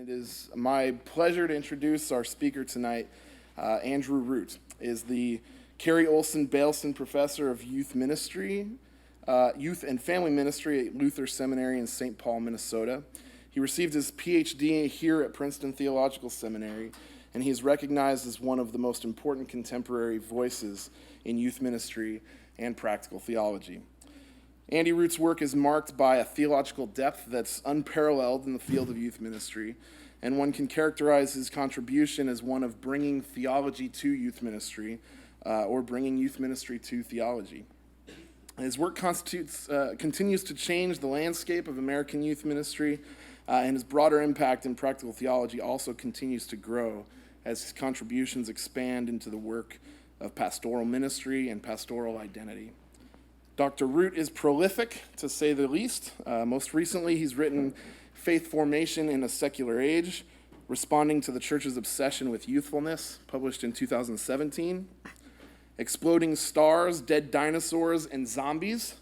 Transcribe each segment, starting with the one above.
It is my pleasure to introduce our speaker tonight. Andrew Root is the Carrie Olson Baalson Professor of Youth Ministry, Youth and Family Ministry at Luther Seminary in St. Paul, Minnesota. He received his PhD here at Princeton Theological Seminary, and he is recognized as one of the most important contemporary voices in youth ministry and practical theology. Andy Root's work is marked by a theological depth that's unparalleled in the field of youth ministry, and one can characterize his contribution as one of bringing theology to youth ministry, or bringing youth ministry to theology. His work continues to change the landscape of American youth ministry, and his broader impact in practical theology also continues to grow as his contributions expand into the work of pastoral ministry and pastoral identity. Dr. Root is prolific, to say the least. Most recently, he's written Faith Formation in a Secular Age, Responding to the Church's Obsession with Youthfulness, published in 2017. Exploding Stars, Dead Dinosaurs, and Zombies,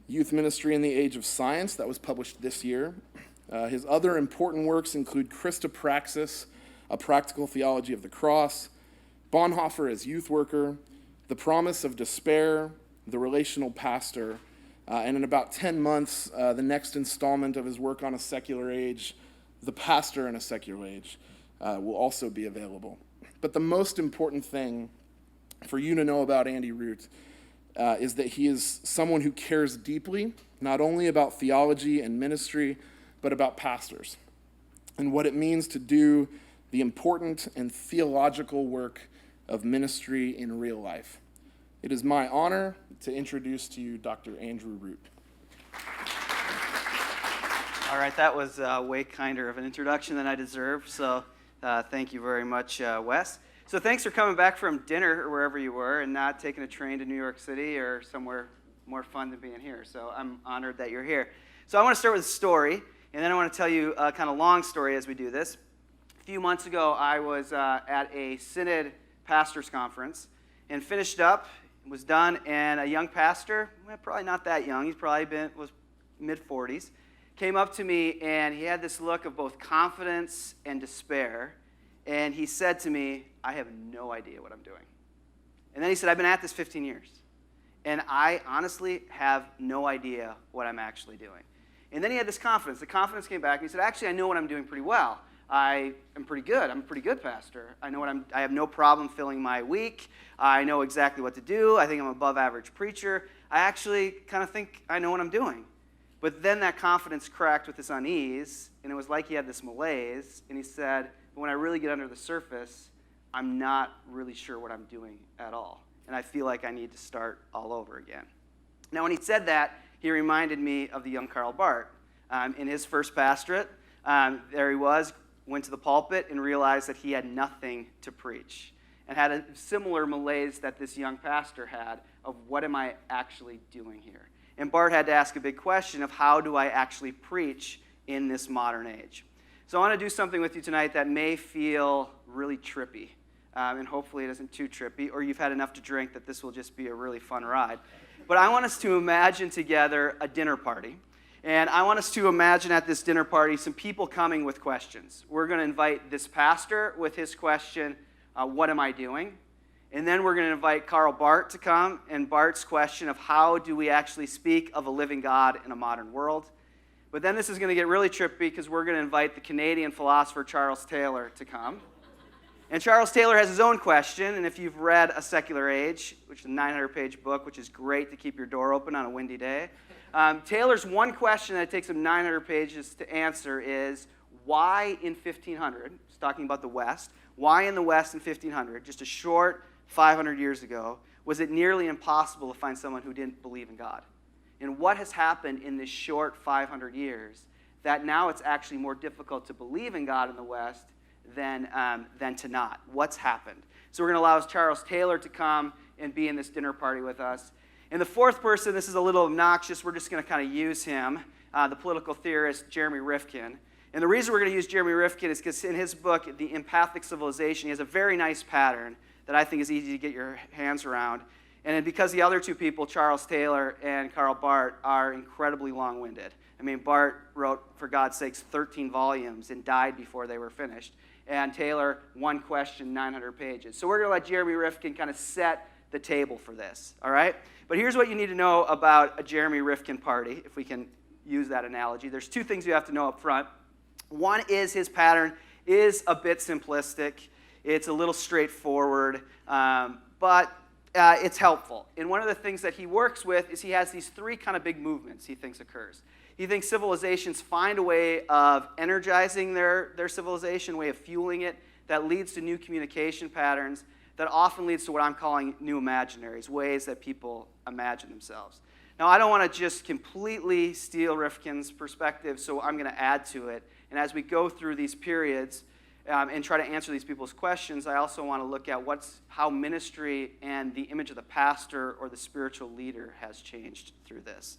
Youth Ministry in the Age of Science, that was published this year. His other important works include Christopraxis, A Practical Theology of the Cross, Bonhoeffer as Youth Worker, The Promise of Despair, The Relational Pastor, and in about 10 months, the next installment of his work on a secular age, The Pastor in a Secular Age, will also be available. But the most important thing for you to know about Andy Root is that he is someone who cares deeply, not only about theology and ministry, but about pastors and what it means to do the important and theological work of ministry in real life. It is my honor to introduce to you Dr. Andrew Root. All right, that was way kinder of an introduction than I deserved, so thank you very much, Wes. So thanks for coming back from dinner or wherever you were and not taking a train to New York City or somewhere more fun than being here. So I'm honored that you're here. So I want to start with a story, and then I want to tell you a kind of long story as we do this. A few months ago, I was at a Synod Pastors Conference and finished up, was done, and a young pastor, probably not that young, he's probably was mid-40s, came up to me, and he had this look of both confidence and despair, and he said to me, I have no idea what I'm doing. And then he said, I've been at this 15 years, and I honestly have no idea what I'm actually doing. And then he had this confidence. The confidence came back, and he said, actually, I know what I'm doing pretty well. I am pretty good. I'm a pretty good pastor. I have no problem filling my week. I know exactly what to do. I think I'm an above average preacher. I actually kind of think I know what I'm doing. But then that confidence cracked with this unease, and it was like he had this malaise, and he said, when I really get under the surface, I'm not really sure what I'm doing at all. And I feel like I need to start all over again. Now, when he said that, he reminded me of the young Karl Barth. In his first pastorate, there he was, went to the pulpit and realized that he had nothing to preach and had a similar malaise that this young pastor had of what am I actually doing here? And Barth had to ask a big question of how do I actually preach in this modern age? So I want to do something with you tonight that may feel really trippy, and hopefully it isn't too trippy, or you've had enough to drink that this will just be a really fun ride. But I want us to imagine together a dinner party. And I want us to imagine at this dinner party some people coming with questions. We're going to invite this pastor with his question, what am I doing? And then we're going to invite Karl Barth to come, and Barth's question of how do we actually speak of a living God in a modern world? But then this is going to get really trippy because we're going to invite the Canadian philosopher Charles Taylor to come. And Charles Taylor has his own question, and if you've read A Secular Age, which is a 900-page book, which is great to keep your door open on a windy day, Taylor's one question that takes him 900 pages to answer is, why in 1500, he's talking about the West, why in the West in 1500, just a short 500 years ago, was it nearly impossible to find someone who didn't believe in God? And what has happened in this short 500 years that now it's actually more difficult to believe in God in the West than to not? What's happened? So we're going to allow Charles Taylor to come and be in this dinner party with us. And the fourth person, this is a little obnoxious, we're just going to kind of use him, the political theorist Jeremy Rifkin. And the reason we're going to use Jeremy Rifkin is because in his book, The Empathic Civilization, he has a very nice pattern that I think is easy to get your hands around. And because the other two people, Charles Taylor and Karl Barth, are incredibly long-winded. I mean, Barth wrote, for God's sakes, 13 volumes and died before they were finished. And Taylor, one question, 900 pages. So we're going to let Jeremy Rifkin kind of set the table for this, all right? But here's what you need to know about a Jeremy Rifkin party, if we can use that analogy. There's two things you have to know up front. One is his pattern is a bit simplistic. It's a little straightforward, but it's helpful. And one of the things that he works with is he has these three kind of big movements he thinks occurs. He thinks civilizations find a way of energizing their civilization, a way of fueling it, that leads to new communication patterns, that often leads to what I'm calling new imaginaries, ways that people imagine themselves. Now, I don't want to just completely steal Rifkin's perspective, so I'm going to add to it. And as we go through these periods and try to answer these people's questions, I also want to look at how ministry and the image of the pastor or the spiritual leader has changed through this.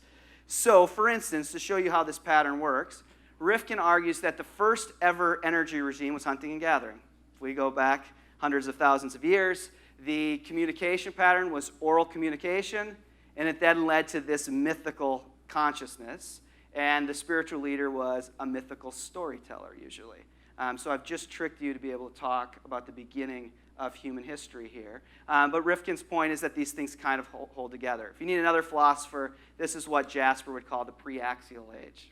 So, for instance, to show you how this pattern works, Rifkin argues that the first ever energy regime was hunting and gathering. If we go back hundreds of thousands of years, the communication pattern was oral communication, and it then led to this mythical consciousness, and the spiritual leader was a mythical storyteller, usually. So I've just tricked you to be able to talk about the beginning of human history here. But Rifkin's point is that these things kind of hold together. If you need another philosopher, this is what Jasper would call the pre-axial age.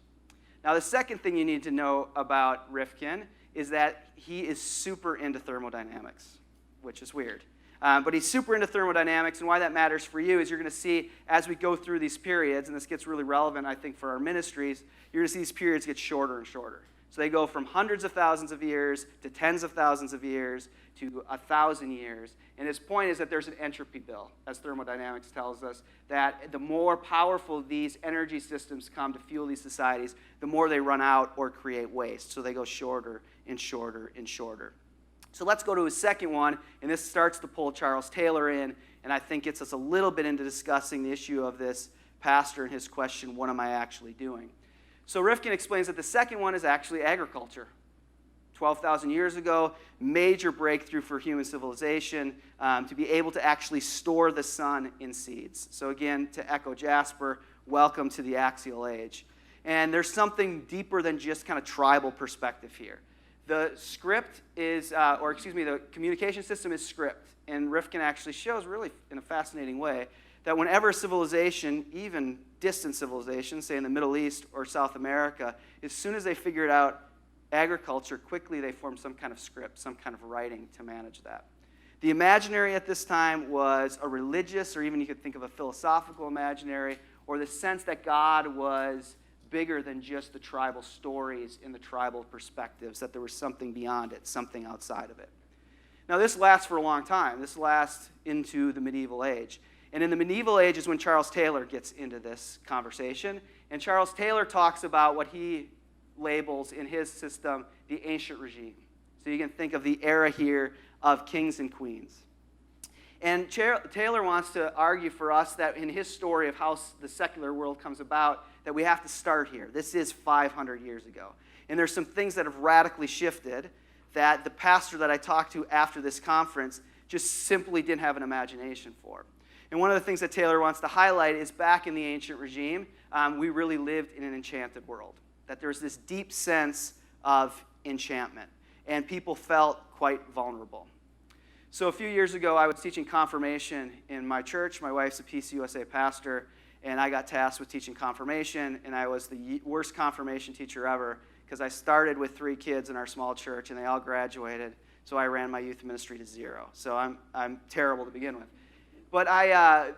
Now, the second thing you need to know about Rifkin is that he is super into thermodynamics, which is weird. But he's super into thermodynamics, and why that matters for you is you're going to see as we go through these periods, and this gets really relevant, I think, for our ministries, you're going to see these periods get shorter and shorter. So they go from hundreds of thousands of years to tens of thousands of years to 1,000 years. And his point is that there's an entropy bill, as thermodynamics tells us, that the more powerful these energy systems come to fuel these societies, the more they run out or create waste. So they go shorter and shorter and shorter. So let's go to his second one, and this starts to pull Charles Taylor in, and I think gets us a little bit into discussing the issue of this pastor and his question, what am I actually doing? So Rifkin explains that the second one is actually agriculture. 12,000 years ago, major breakthrough for human civilization to be able to actually store the sun in seeds. So again, to echo Jasper, welcome to the axial age. And there's something deeper than just kind of tribal perspective here. The script is, the communication system is script. And Rifkin actually shows really in a fascinating way that whenever civilization, even distant civilizations, say in the Middle East or South America, as soon as they figured out agriculture, quickly they formed some kind of script, some kind of writing to manage that. The imaginary at this time was a religious, or even you could think of a philosophical imaginary, or the sense that God was bigger than just the tribal stories and the tribal perspectives, that there was something beyond it, something outside of it. Now, this lasts for a long time. This lasts into the medieval age. And in the medieval age is when Charles Taylor gets into this conversation. And Charles Taylor talks about what he labels in his system the ancient regime. So you can think of the era here of kings and queens. And Taylor wants to argue for us that in his story of how the secular world comes about, that we have to start here. This is 500 years ago. And there's some things that have radically shifted that the pastor that I talked to after this conference just simply didn't have an imagination for. And one of the things that Taylor wants to highlight is back in the ancient regime, we really lived in an enchanted world. That there's this deep sense of enchantment. And people felt quite vulnerable. So a few years ago, I was teaching confirmation in my church. My wife's a PCUSA pastor, and I got tasked with teaching confirmation, and I was the worst confirmation teacher ever because I started with 3 kids in our small church, and they all graduated, so I ran my youth ministry to 0. So I'm terrible to begin with. But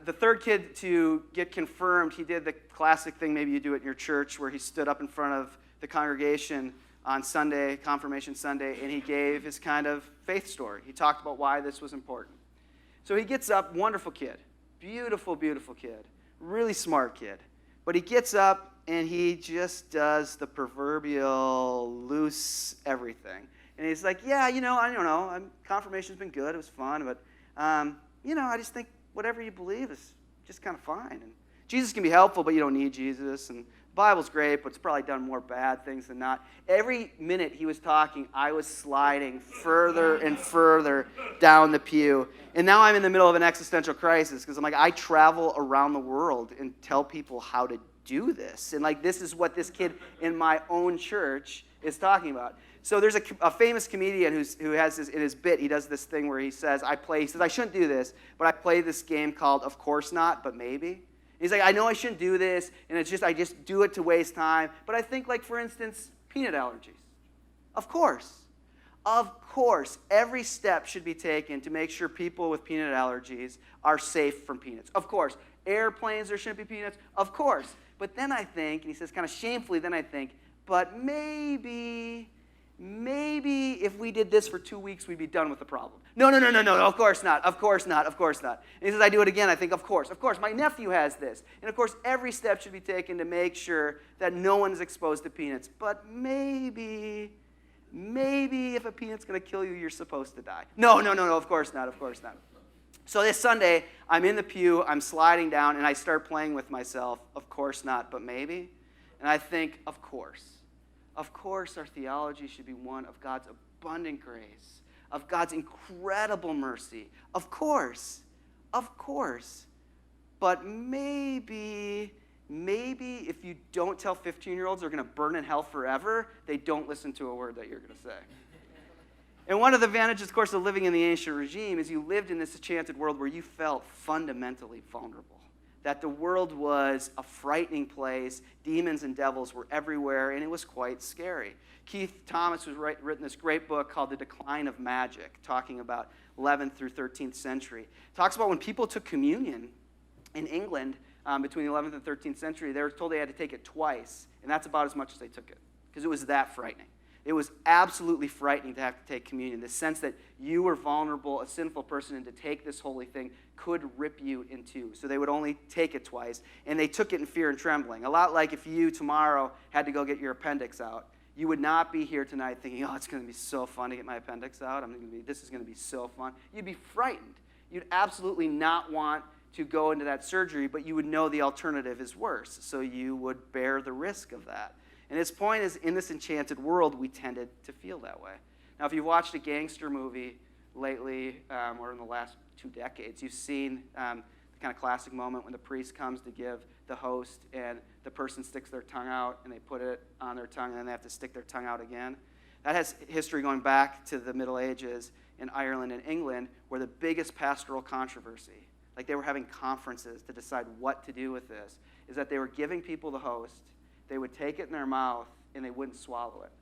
the third kid to get confirmed, he did the classic thing maybe you do at your church where he stood up in front of the congregation on Sunday, Confirmation Sunday, and he gave his kind of faith story. He talked about why this was important. So he gets up, wonderful kid, beautiful, beautiful kid, really smart kid. But he gets up and he just does the proverbial loose everything. And he's like, yeah, I don't know, confirmation's been good, it was fun, but, I just think whatever you believe is just kind of fine. And Jesus can be helpful, but you don't need Jesus. And the Bible's great, but it's probably done more bad things than not. Every minute he was talking, I was sliding further and further down the pew. And now I'm in the middle of an existential crisis because I'm like, I travel around the world and tell people how to do this. And like, this is what this kid in my own church is talking about. So there's a famous comedian who has this, in his bit, he does this thing where he says, I shouldn't do this, but I play this game called Of Course Not, But Maybe. He's like, I know I shouldn't do this, and I just do it to waste time. But I think, like, for instance, peanut allergies. Of course, every step should be taken to make sure people with peanut allergies are safe from peanuts. Of course, airplanes, there shouldn't be peanuts. Of course. But then I think, and he says kind of shamefully, but maybe if we did this for 2 weeks, we'd be done with the problem. No, of course not. And he says, I do it again, I think, of course, my nephew has this. And of course, every step should be taken to make sure that no one's exposed to peanuts. But maybe if a peanut's going to kill you, you're supposed to die. No, of course not. So this Sunday, I'm in the pew, I'm sliding down, and I start playing with myself, of course not, but maybe. And I think, of course. Of course, our theology should be one of God's abundant grace, of God's incredible mercy. Of course. But maybe if you don't tell 15-year-olds they're going to burn in hell forever, they don't listen to a word that you're going to say. And one of the advantages, of course, of living in the ancient regime is you lived in this enchanted world where you felt fundamentally vulnerable. That the world was a frightening place, demons and devils were everywhere, and it was quite scary. Keith Thomas has written this great book called The Decline of Magic, talking about 11th through 13th century. Talks about when people took communion in England between the 11th and 13th century, they were told they had to take it twice, and that's about as much as they took it, because it was that frightening. It was absolutely frightening to have to take communion. The sense that you were vulnerable, a sinful person, and to take this holy thing could rip you in two. So they would only take it twice, and they took it in fear and trembling. A lot like if you tomorrow had to go get your appendix out. You would not be here tonight thinking, oh, it's going to be so fun to get my appendix out. This is going to be so fun. You'd be frightened. You'd absolutely not want to go into that surgery, but you would know the alternative is worse. So you would bear the risk of that. And his point is, in this enchanted world, we tended to feel that way. Now, if you've watched a gangster movie lately, or in the last 2 decades, you've seen the kind of classic moment when the priest comes to give the host, and the person sticks their tongue out, and they put it on their tongue, and then they have to stick their tongue out again. That has history going back to the Middle Ages in Ireland and England, where the biggest pastoral controversy, like they were having conferences to decide what to do with this, is that they were giving people the host, they would take it in their mouth, and they wouldn't swallow it.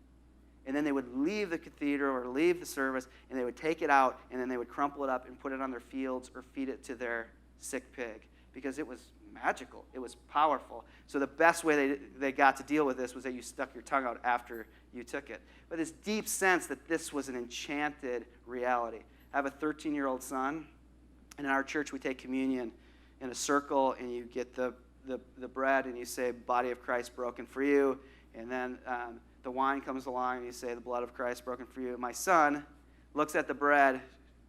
And then they would leave the cathedral or leave the service, and they would take it out, and then they would crumple it up and put it on their fields or feed it to their sick pig, because it was magical. It was powerful. So the best way they got to deal with this was that you stuck your tongue out after you took it. But this deep sense that this was an enchanted reality. I have a 13-year-old son, and in our church we take communion in a circle, and you get the bread, and you say, body of Christ broken for you. And then the wine comes along, and you say, the blood of Christ broken for you. And my son looks at the bread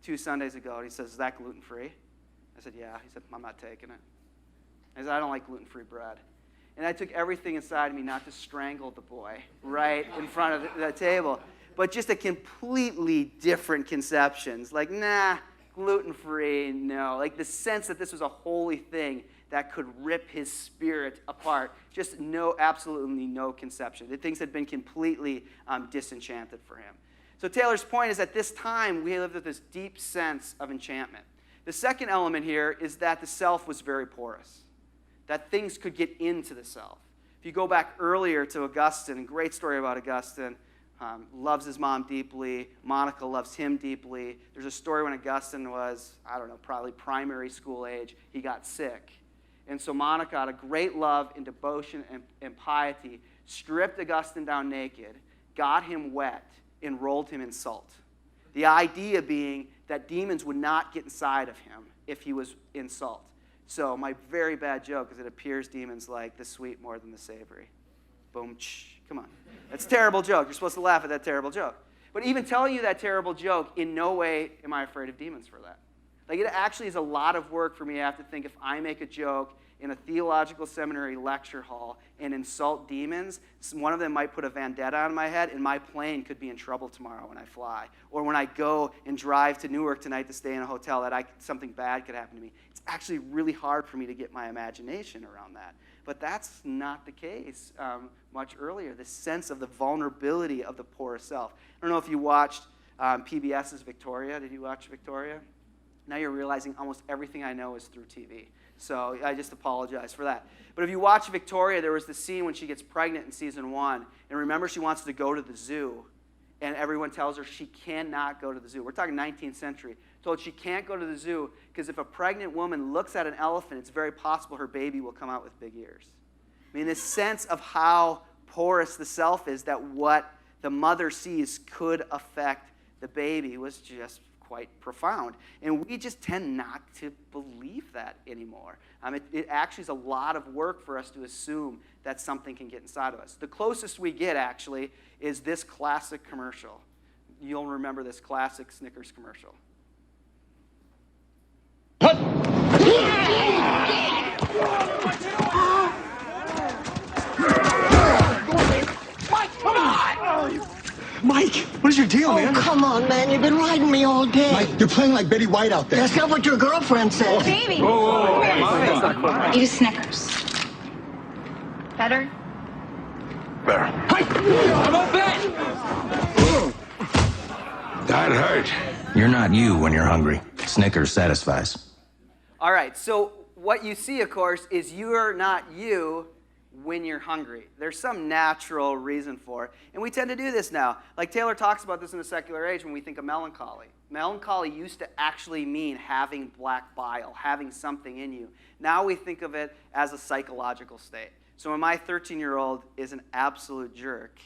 2 Sundays ago, and he says, is that gluten-free? I said, yeah. He said, I'm not taking it. I said, I don't like gluten-free bread. And I took everything inside of me not to strangle the boy right in front of the table, but just a completely different conceptions. Like, nah, gluten-free, no. Like the sense that this was a holy thing that could rip his spirit apart. Just absolutely no conception. That things had been completely disenchanted for him. So Taylor's point is at this time, we lived with this deep sense of enchantment. The second element here is that the self was very porous, that things could get into the self. If you go back earlier to Augustine, a great story about Augustine, loves his mom deeply. Monica loves him deeply. There's a story when Augustine was, probably primary school age, he got sick. And so Monica, out of great love and devotion and piety, stripped Augustine down naked, got him wet, and rolled him in salt. The idea being that demons would not get inside of him if he was in salt. So my very bad joke is it appears demons like the sweet more than the savory. Boom, come on. That's a terrible joke. You're supposed to laugh at that terrible joke. But even telling you that terrible joke, in no way am I afraid of demons for that. Like, it actually is a lot of work for me. I have to think if I make a joke in a theological seminary lecture hall and insult demons, one of them might put a vendetta on my head, and my plane could be in trouble tomorrow when I fly. Or when I go and drive to Newark tonight to stay in a hotel, something bad could happen to me. It's actually really hard for me to get my imagination around that. But that's not the case much earlier, the sense of the vulnerability of the poorest self. I don't know if you watched PBS's Victoria. Did you watch Victoria? Now you're realizing almost everything I know is through TV. So I just apologize for that. But if you watch Victoria, there was the scene when she gets pregnant in season 1. And remember, she wants to go to the zoo. And everyone tells her she cannot go to the zoo. We're talking 19th century. Told she can't go to the zoo because if a pregnant woman looks at an elephant, it's very possible her baby will come out with big ears. I mean, this sense of how porous the self is, that what the mother sees could affect the baby, was just quite profound. And we just tend not to believe that anymore. It actually is a lot of work for us to assume that something can get inside of us. The closest we get, actually, is this classic commercial. You'll remember this classic Snickers commercial. Mike, what is your deal, man? Oh, come on, man. You've been riding me all day. Mike, you're playing like Betty White out there. That's not what your girlfriend said. Baby! Eat a Snickers. Better? Better. How about that? That hurt. You're not you when you're hungry. Snickers satisfies. All right, so what you see, of course, is you're not you when you're hungry. There's some natural reason for it. And we tend to do this now. Like Taylor talks about this in the secular age when we think of melancholy. Melancholy used to actually mean having black bile, having something in you. Now we think of it as a psychological state. So when my 13-year-old is an absolute jerk,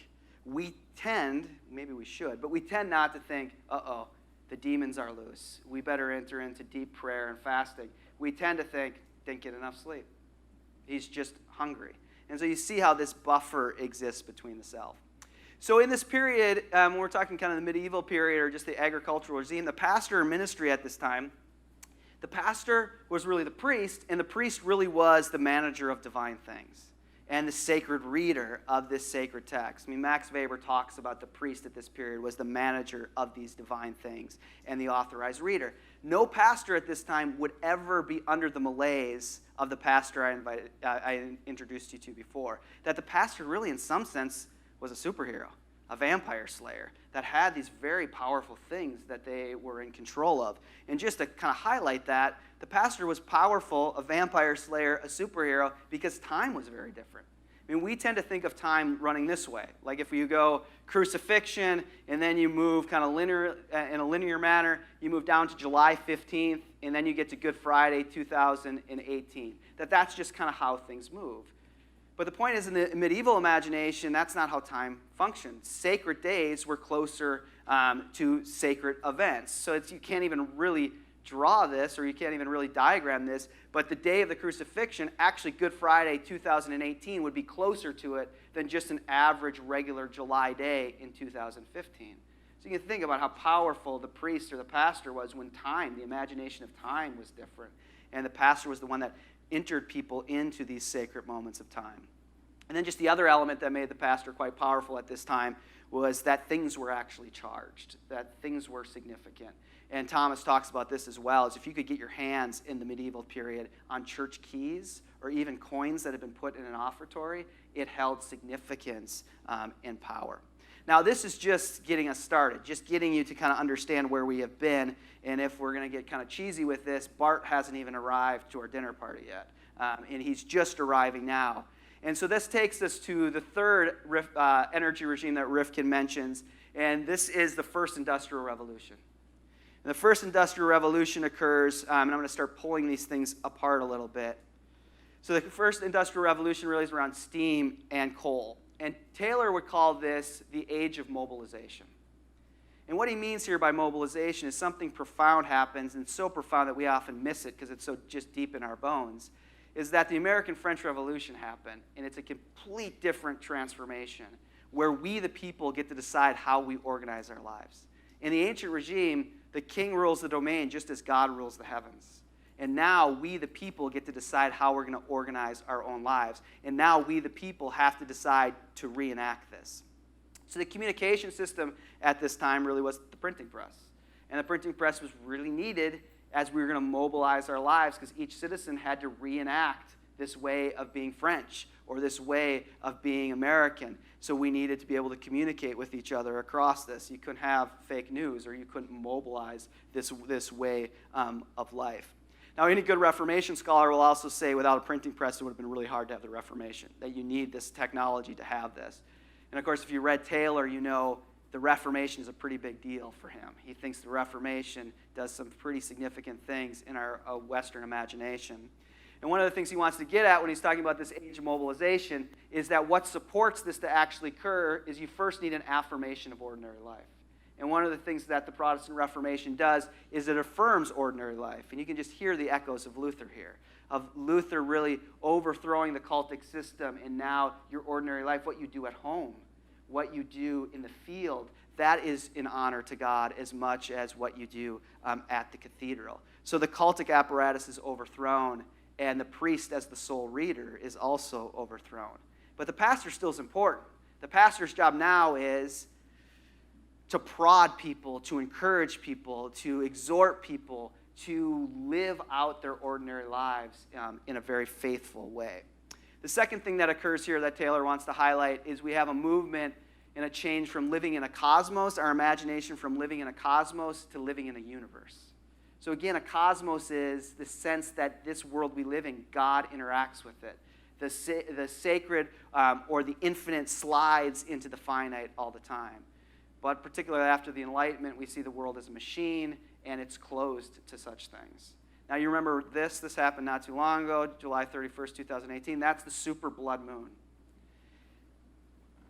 we tend, maybe we should, but we tend not to think, uh-oh, the demons are loose. We better enter into deep prayer and fasting. We tend to think, didn't get enough sleep. He's just hungry. And so you see how this buffer exists between the self. So in this period, when we're talking kind of the medieval period or just the agricultural regime, the pastor or ministry at this time, the pastor was really the priest, and the priest really was the manager of divine things and the sacred reader of this sacred text. I mean, Max Weber talks about the priest at this period was the manager of these divine things and the authorized reader. No pastor at this time would ever be under the malaise of the pastor I introduced you to before. That the pastor really, in some sense, was a superhero, a vampire slayer that had these very powerful things that they were in control of. And just to kind of highlight that, the pastor was powerful, a vampire slayer, a superhero, because time was very different. I mean, we tend to think of time running this way. Like if you go crucifixion, and then you move kind of linear, in a linear manner, you move down to July 15th, and then you get to Good Friday 2018. That's just kind of how things move. But the point is, in the medieval imagination, that's not how time functioned. Sacred days were closer to sacred events. So you can't even really draw this, or you can't even really diagram this, but the day of the crucifixion, actually Good Friday 2018, would be closer to it than just an average regular July day in 2015. So you can think about how powerful the priest or the pastor was when time, the imagination of time, was different. And the pastor was the one that entered people into these sacred moments of time. And then just the other element that made the pastor quite powerful at this time was that things were actually charged, that things were significant. And Thomas talks about this as well, as if you could get your hands in the medieval period on church keys or even coins that had been put in an offertory, it held significance and power. Now, this is just getting us started, just getting you to kind of understand where we have been. And if we're going to get kind of cheesy with this, Bart hasn't even arrived to our dinner party yet. And he's just arriving now. And so this takes us to the third energy regime that Rifkin mentions, and this is the first industrial revolution. And the first industrial revolution occurs, and I'm going to start pulling these things apart a little bit. So the first industrial revolution really is around steam and coal. And Taylor would call this the age of mobilization. And what he means here by mobilization is something profound happens, and so profound that we often miss it because it's so just deep in our bones, is that the American French Revolution happened, and it's a complete different transformation where we, the people, get to decide how we organize our lives. In the ancient regime, the king rules the domain just as God rules the heavens. And now we, the people, get to decide how we're going to organize our own lives. And now we, the people, have to decide to reenact this. So the communication system at this time really was the printing press. And the printing press was really needed as we were going to mobilize our lives because each citizen had to reenact this way of being French or this way of being American. So we needed to be able to communicate with each other across this. You couldn't have fake news, or you couldn't mobilize this way of life. Now, any good Reformation scholar will also say without a printing press, it would have been really hard to have the Reformation, that you need this technology to have this. And of course, if you read Taylor, you know the Reformation is a pretty big deal for him. He thinks the Reformation does some pretty significant things in our Western imagination. And one of the things he wants to get at when he's talking about this age of mobilization is that what supports this to actually occur is you first need an affirmation of ordinary life. And one of the things that the Protestant Reformation does is it affirms ordinary life. And you can just hear the echoes of Luther here, of Luther really overthrowing the cultic system, and now your ordinary life, what you do at home, what you do in the field, that is in honor to God as much as what you do at the cathedral. So the cultic apparatus is overthrown, and the priest as the sole reader is also overthrown. But the pastor still is important. The pastor's job now is to prod people, to encourage people, to exhort people to live out their ordinary lives in a very faithful way. The second thing that occurs here that Taylor wants to highlight is we have a movement and a change from living in a cosmos, our imagination from living in a cosmos to living in a universe. So again, a cosmos is the sense that this world we live in, God interacts with it. The sacred or the infinite slides into the finite all the time. But particularly after the Enlightenment, we see the world as a machine, and it's closed to such things. Now, you remember this happened not too long ago, July 31st, 2018. That's the super blood moon.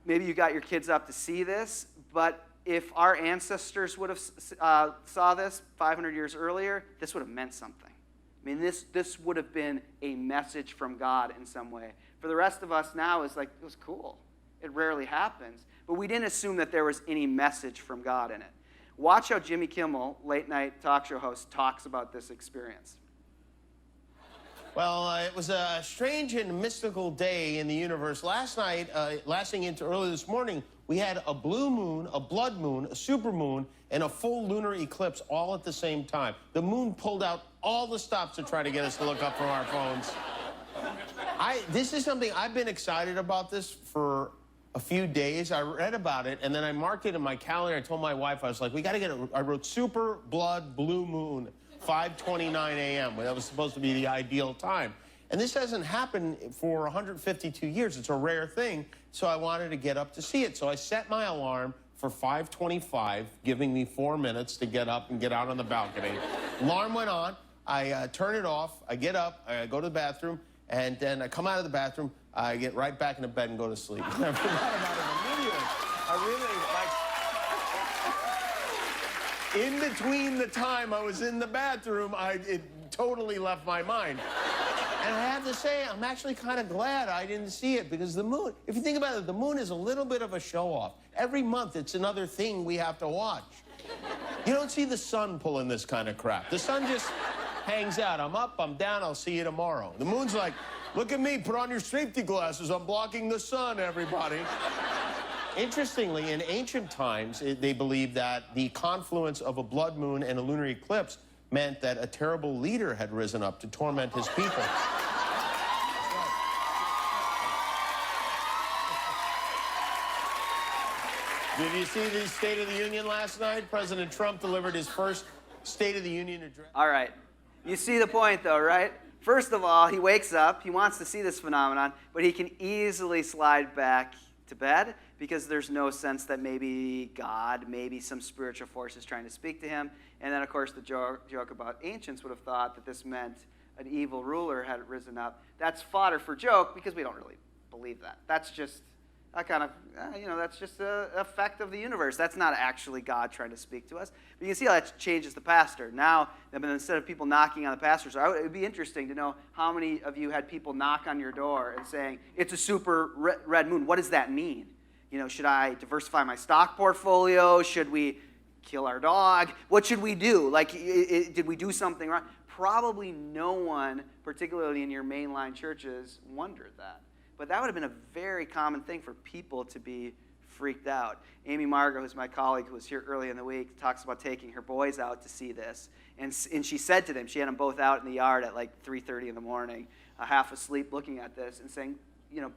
Maybe you got your kids up to see this, but if our ancestors would have saw this 500 years earlier, this would have meant something. I mean, this would have been a message from God in some way. For the rest of us now, it's like, it was cool. It rarely happens. But we didn't assume that there was any message from God in it. Watch how Jimmy Kimmel, late-night talk show host, talks about this experience. Well, it was a strange and mystical day in the universe. Last night, lasting into early this morning, we had a blue moon, a blood moon, a supermoon, and a full lunar eclipse all at the same time. The moon pulled out all the stops to try to get us to look up from our phones. This is something I've been excited about this for a few days. I read about it, and then I marked it in my calendar. I told my wife, I was like, we got to get it. I wrote super blood blue moon, 5:29 a.m. That was supposed to be the ideal time. And this hasn't happened for 152 years. It's a rare thing, so I wanted to get up to see it. So I set my alarm for 5:25, giving me 4 minutes to get up and get out on the balcony. Alarm went on. I turn it off. I get up. I go to the bathroom, and then I come out of the bathroom. I get right back into bed and go to sleep. I forgot about it immediately. I really, in between the time I was in the bathroom, it totally left my mind. And I have to say, I'm actually kind of glad I didn't see it, because the moon, if you think about it, the moon is a little bit of a show-off. Every month, it's another thing we have to watch. You don't see the sun pulling this kind of crap. The sun just hangs out. I'm up, I'm down, I'll see you tomorrow. The moon's like, look at me, put on your safety glasses. I'm blocking the sun, everybody. Interestingly, in ancient times, they believed that the confluence of a blood moon and a lunar eclipse meant that a terrible leader had risen up to torment his people. Did you see the State of the Union last night? President Trump delivered his first State of the Union address. All right. You see the point, though, right? First of all, he wakes up, he wants to see this phenomenon, but he can easily slide back to bed because there's no sense that maybe God, maybe some spiritual force is trying to speak to him. And then, of course, the joke about ancients would have thought that this meant an evil ruler had risen up. That's fodder for joke because we don't really believe that. That's just a kind of, that's just an effect of the universe. That's not actually God trying to speak to us. But you can see how that changes the pastor. Now, instead of people knocking on the pastor's door, it would be interesting to know how many of you had people knock on your door and saying, it's a super red moon. What does that mean? Should I diversify my stock portfolio? Should we kill our dog? What should we do? Did we do something wrong? Probably no one, particularly in your mainline churches, wondered that. But that would have been a very common thing for people to be freaked out. Amy Margo, who's my colleague who was here early in the week, talks about taking her boys out to see this. And she said to them, she had them both out in the yard at like 3:30 in the morning, half asleep looking at this and saying,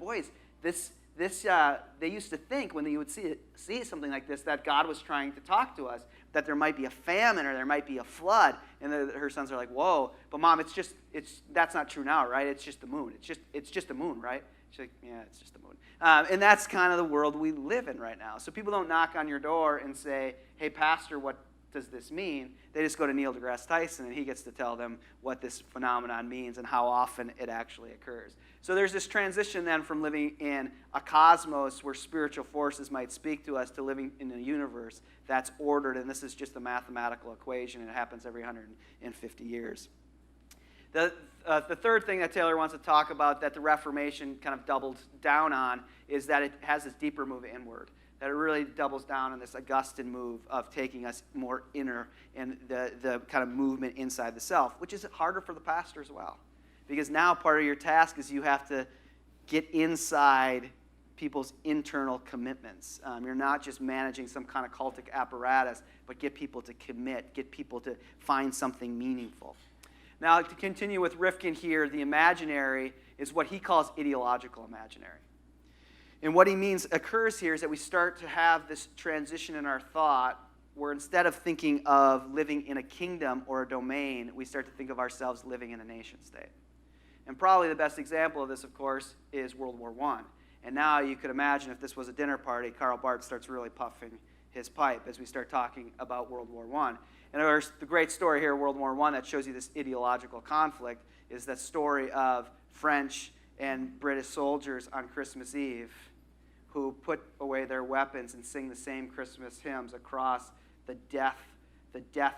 boys, they used to think when you would see something like this that God was trying to talk to us, that there might be a famine or there might be a flood. And her sons are like, whoa, but Mom, that's not true now, right? It's just the moon. It's just the moon, right? She's like, yeah, it's just the moon. And that's kind of the world we live in right now. So people don't knock on your door and say, hey, pastor, what does this mean? They just go to Neil deGrasse Tyson, and he gets to tell them what this phenomenon means and how often it actually occurs. So there's this transition then from living in a cosmos where spiritual forces might speak to us to living in a universe that's ordered, and this is just a mathematical equation, and it happens every 150 years. The third thing that Taylor wants to talk about that the Reformation kind of doubled down on is that it has this deeper move inward, that it really doubles down on this Augustine move of taking us more inner and the kind of movement inside the self, which is harder for the pastor as well. Because now part of your task is you have to get inside people's internal commitments. You're not just managing some kind of cultic apparatus, but get people to commit, get people to find something meaningful. Now, to continue with Rifkin here, the imaginary is what he calls ideological imaginary. And what he means occurs here is that we start to have this transition in our thought where instead of thinking of living in a kingdom or a domain, we start to think of ourselves living in a nation state. And probably the best example of this, of course, is World War I. And now you could imagine if this was a dinner party, Karl Barth starts really puffing his pipe as we start talking about World War I. And of course, the great story here, World War I, that shows you this ideological conflict is the story of French and British soldiers on Christmas Eve who put away their weapons and sing the same Christmas hymns across the death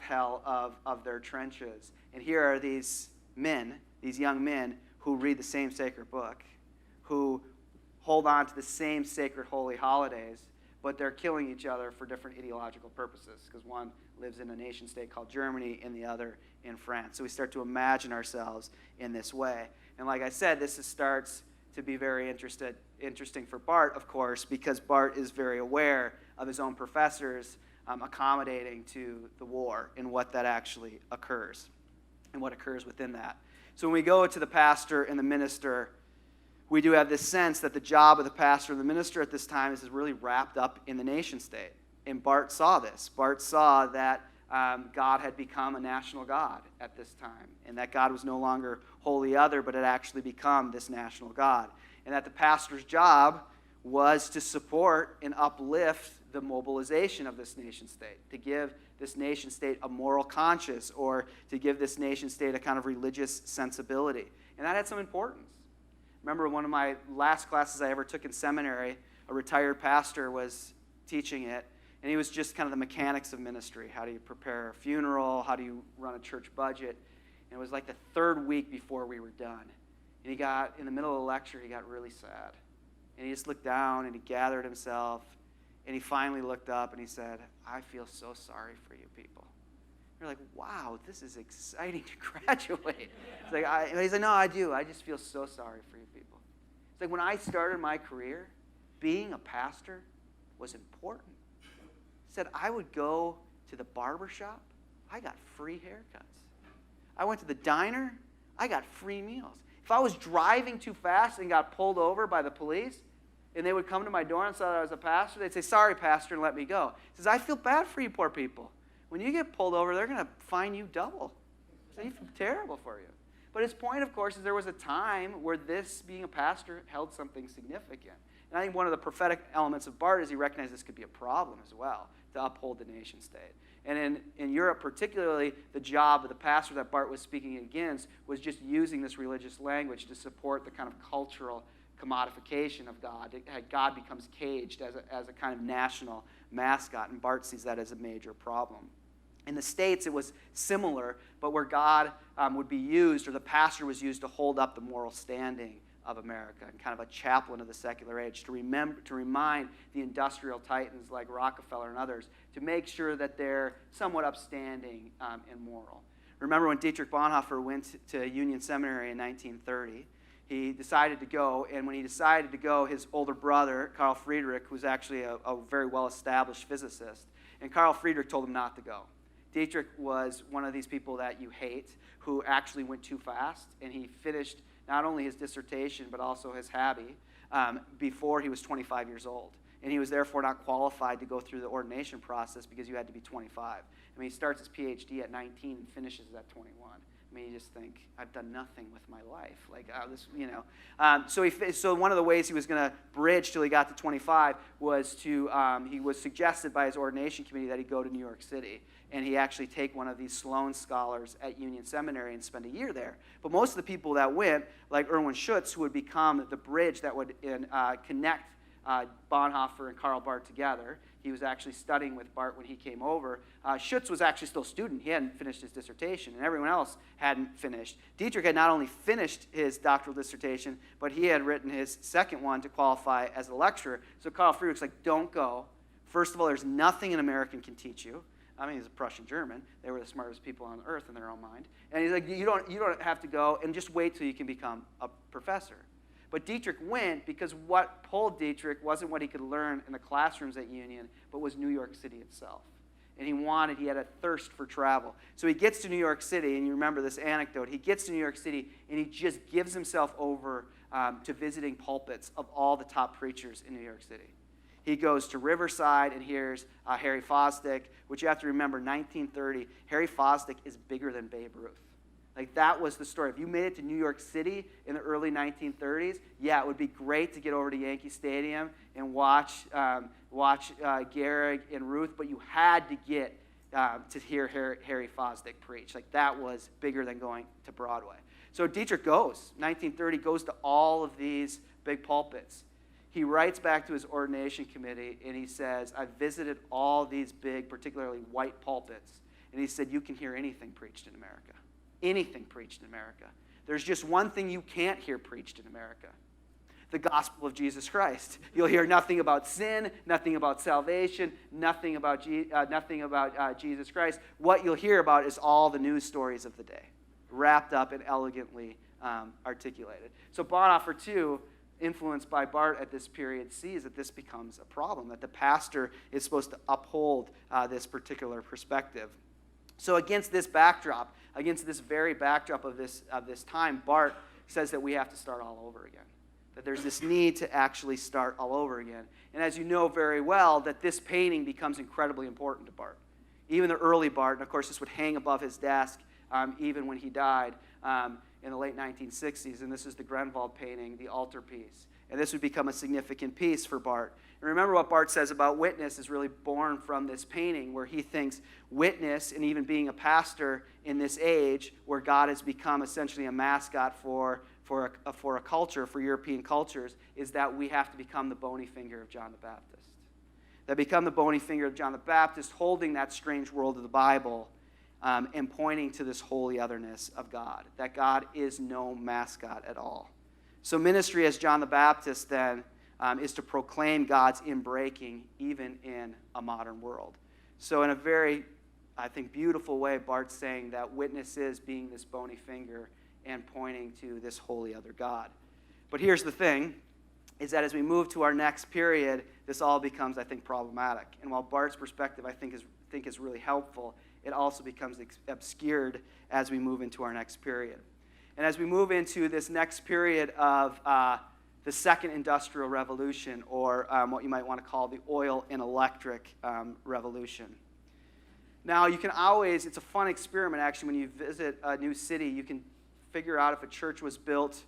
hell of their trenches. And here are these men, these young men, who read the same sacred book, who hold on to the same sacred holy holidays, but they're killing each other for different ideological purposes, because one lives in a nation state called Germany and the other in France. So we start to imagine ourselves in this way. And like I said, this starts to be very interesting for Barth, of course, because Barth is very aware of his own professors accommodating to the war and what that actually occurs and what occurs within that. So when we go to the pastor and the minister, we do have this sense that the job of the pastor and the minister at this time is really wrapped up in the nation state. And Barth saw this. Barth saw that God had become a national God at this time, and that God was no longer wholly other, but had actually become this national God. And that the pastor's job was to support and uplift the mobilization of this nation state, to give this nation state a moral conscience, or to give this nation state a kind of religious sensibility. And that had some importance. Remember one of my last classes I ever took in seminary, a retired pastor was teaching it, and he was just kind of the mechanics of ministry. How do you prepare a funeral? How do you run a church budget? And it was like the third week before we were done. And he got, in the middle of the lecture, he got really sad. And he just looked down and he gathered himself, and he finally looked up and he said, I feel so sorry for you people. You're like, wow, this is exciting to graduate. It's like, he's like, no, I do. I just feel so sorry for you people. It's like when I started my career, being a pastor was important. He said, I would go to the barber shop. I got free haircuts. I went to the diner. I got free meals. If I was driving too fast and got pulled over by the police, and they would come to my door and saw that I was a pastor, they'd say, sorry, pastor, and let me go. He says, I feel bad for you poor people. When you get pulled over, they're going to fine you double. So you feel terrible for you. But his point, of course, is there was a time where this, being a pastor, held something significant. And I think one of the prophetic elements of Barth is he recognized this could be a problem as well, to uphold the nation state. And in Europe particularly, the job of the pastor that Barth was speaking against was just using this religious language to support the kind of cultural commodification of God. God becomes caged as a kind of national mascot, and Barth sees that as a major problem. In the States, it was similar, but where God would be used, or the pastor was used to hold up the moral standing of America, and kind of a chaplain of the secular age, to remind the industrial titans like Rockefeller and others to make sure that they're somewhat upstanding and moral. Remember when Dietrich Bonhoeffer went to Union Seminary in 1930, he decided to go, and when he decided to go, his older brother, Carl Friedrich, who's actually a very well-established physicist, and Carl Friedrich told him not to go. Dietrich was one of these people that you hate, who actually went too fast, and he finished not only his dissertation, but also his hobby before he was 25 years old. And he was therefore not qualified to go through the ordination process because you had to be 25. I mean, he starts his PhD at 19 and finishes at 21. I mean, you just think, I've done nothing with my life. Like, So one of the ways he was going to bridge till he got to 25 was to, he was suggested by his ordination committee that he go to New York City. And he actually take one of these Sloan scholars at Union Seminary and spend a year there. But most of the people that went, like Erwin Schutz, who would become the bridge that would connect Bonhoeffer and Karl Barth together. He was actually studying with Barth when he came over. Schutz was actually still a student. He hadn't finished his dissertation, and everyone else hadn't finished. Dietrich had not only finished his doctoral dissertation, but he had written his second one to qualify as a lecturer. So Karl Friedrich's like, don't go. First of all, there's nothing an American can teach you. I mean, he's a Prussian German. They were the smartest people on earth in their own mind. And he's like, you don't have to go, and just wait till you can become a professor. But Dietrich went because what pulled Dietrich wasn't what he could learn in the classrooms at Union, but was New York City itself. And he had a thirst for travel. So he gets to New York City, and you remember this anecdote. He gets to New York City, and he just gives himself over to visiting pulpits of all the top preachers in New York City. He goes to Riverside and hears Harry Fosdick, which you have to remember, 1930, Harry Fosdick is bigger than Babe Ruth. Like, that was the story. If you made it to New York City in the early 1930s, yeah, it would be great to get over to Yankee Stadium and watch Gehrig and Ruth, but you had to get to hear Harry Fosdick preach. Like, that was bigger than going to Broadway. So Dietrich goes, 1930, goes to all of these big pulpits. He writes back to his ordination committee, and he says, I've visited all these big, particularly white pulpits, and he said, you can hear anything preached in America. Anything preached in America. There's just one thing you can't hear preached in America: the gospel of Jesus Christ. You'll hear nothing about sin, nothing about salvation, nothing about Jesus Christ. What you'll hear about is all the news stories of the day, wrapped up and elegantly articulated. So Bonhoeffer, too, influenced by Barth at this period, sees that this becomes a problem, that the pastor is supposed to uphold this particular perspective. So against this backdrop, against this very backdrop of this time, Barth says that we have to start all over again, that there's this need to actually start all over again. And as you know very well, that this painting becomes incredibly important to Barth. Even the early Barth, and of course this would hang above his desk even when he died in the late 1960s, and this is the Grenwald painting, the altarpiece. And this would become a significant piece for Barth. And remember what Barth says about witness is really born from this painting, where he thinks witness, and even being a pastor in this age where God has become essentially a mascot for a culture, for European cultures, is that we have to become the bony finger of John the Baptist. That become the bony finger of John the Baptist, holding that strange world of the Bible and pointing to this holy otherness of God, that God is no mascot at all. So ministry as John the Baptist, then, is to proclaim God's inbreaking even in a modern world. So in a very, I think, beautiful way, Barth's saying that witness is being this bony finger and pointing to this holy other God. But here's the thing, is that as we move to our next period, this all becomes, I think, problematic. And while Barth's perspective, I think is really helpful, it also becomes obscured as we move into our next period. And as we move into this next period of the second industrial revolution, or what you might want to call the oil and electric revolution. Now, you can always, it's a fun experiment actually, when you visit a new city, you can figure out if a church was built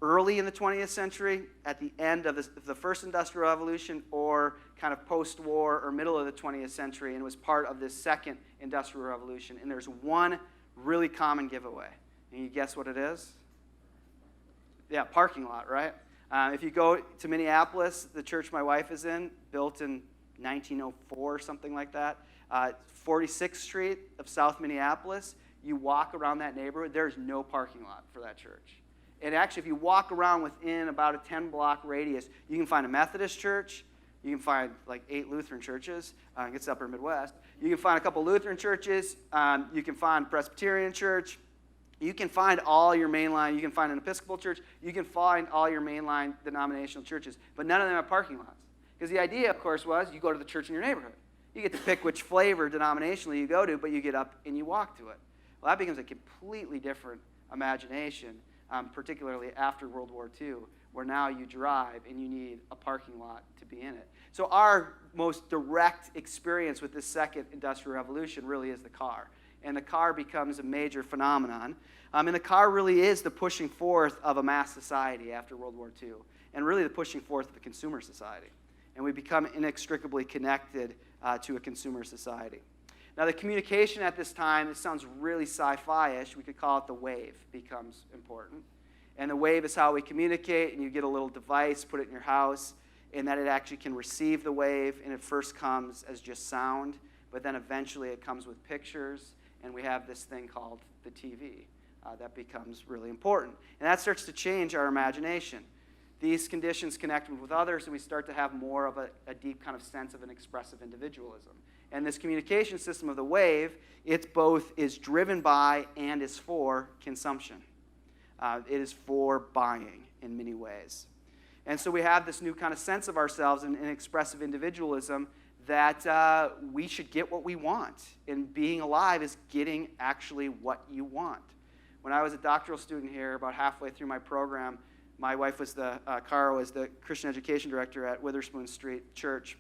early in the 20th century, at the end of the first industrial revolution, or kind of post-war or middle of the 20th century, and was part of this second industrial revolution. And there's one really common giveaway. And you guess what it is? Yeah, parking lot, right? If you go to Minneapolis, the church my wife is in, built in 1904 or something like that, 46th Street of South Minneapolis, you walk around that neighborhood, there's no parking lot for that church. And actually, if you walk around within about a 10-block radius, you can find a Methodist church, you can find like 8 Lutheran churches, it's upper Midwest. You can find a couple Lutheran churches, you can find a Presbyterian church, You can find all your mainline, you can find an Episcopal church, you can find all your mainline denominational churches, but none of them have parking lots. Because the idea, of course, was you go to the church in your neighborhood. You get to pick which flavor denominationally you go to, but you get up and you walk to it. Well, that becomes a completely different imagination, particularly after World War II, where now you drive and you need a parking lot to be in it. So our most direct experience with this second industrial revolution really is the car. And the car becomes a major phenomenon. And the car really is the pushing forth of a mass society after World War II, and really the pushing forth of a consumer society. And we become inextricably connected to a consumer society. Now, the communication at this time, this sounds really sci-fi-ish, we could call it the wave, becomes important. And the wave is how we communicate, and you get a little device, put it in your house, and that it actually can receive the wave, and it first comes as just sound, but then eventually it comes with pictures, and we have this thing called the TV. That becomes really important. And that starts to change our imagination. These conditions connect with others, and we start to have more of a deep kind of sense of an expressive individualism. And this communication system of the wave, it both is driven by and is for consumption. It is for buying in many ways. And so we have this new kind of sense of ourselves in expressive individualism that we should get what we want. And being alive is getting actually what you want. When I was a doctoral student here, about halfway through my program, my wife was Carl was the Christian education director at Witherspoon Street Church.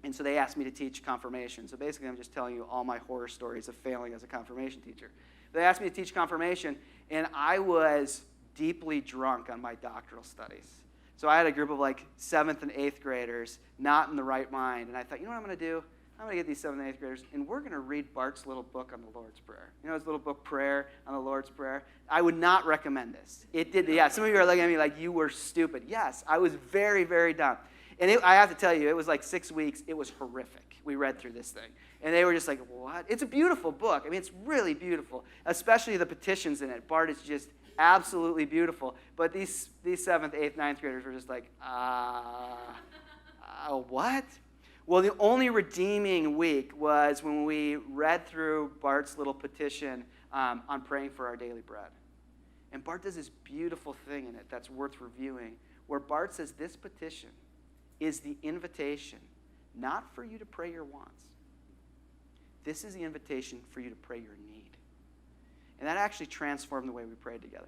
And so they asked me to teach confirmation. So basically I'm just telling you all my horror stories of failing as a confirmation teacher. They asked me to teach confirmation, and I was deeply drunk on my doctoral studies. So I had a group of like 7th and 8th graders, not in the right mind. And I thought, you know what I'm going to do? I'm going to get these 7th and 8th graders, and we're going to read Barth's little book on the Lord's Prayer. You know his little book, Prayer on the Lord's Prayer? I would not recommend this. It did, yeah, some of you are looking at me like you were stupid. Yes, I was very, very dumb. And I have to tell you, it was like 6 weeks. It was horrific. We read through this thing. And they were just like, what? It's a beautiful book. I mean, it's really beautiful, especially the petitions in it. Barth is just absolutely beautiful. But these 7th, 8th, 9th graders were just like, what? Well, the only redeeming week was when we read through Barth's little petition on praying for our daily bread. And Barth does this beautiful thing in it that's worth reviewing, where Barth says this petition is the invitation, not for you to pray your wants. This is the invitation for you to pray your need. And that actually transformed the way we prayed together.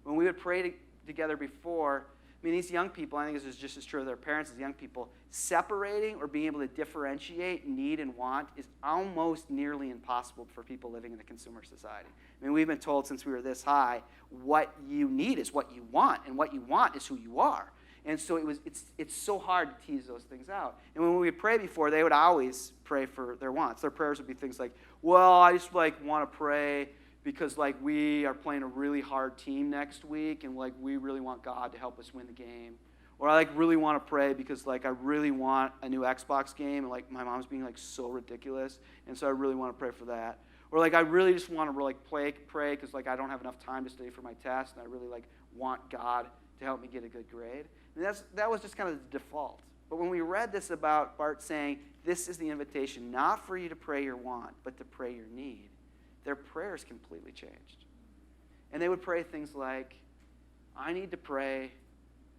When we would pray together before, I mean, these young people, I think this is just as true of their parents as young people, separating or being able to differentiate need and want is almost nearly impossible for people living in a consumer society. I mean, we've been told since we were this high, what you need is what you want, and what you want is who you are. And so it's so hard to tease those things out. And when we would pray before, they would always pray for their wants. Their prayers would be things like, well, I just want to pray because we are playing a really hard team next week, and we really want God to help us win the game. Or I really want to pray because I really want a new Xbox game, and my mom's being so ridiculous, and so I really want to pray for that. Or I really just want to pray because I don't have enough time to study for my test, and I really want God to help me get a good grade. And that was just kind of the default. But when we read this about Barth saying, this is the invitation, not for you to pray your want, but to pray your need, their prayers completely changed. And they would pray things like, I need to pray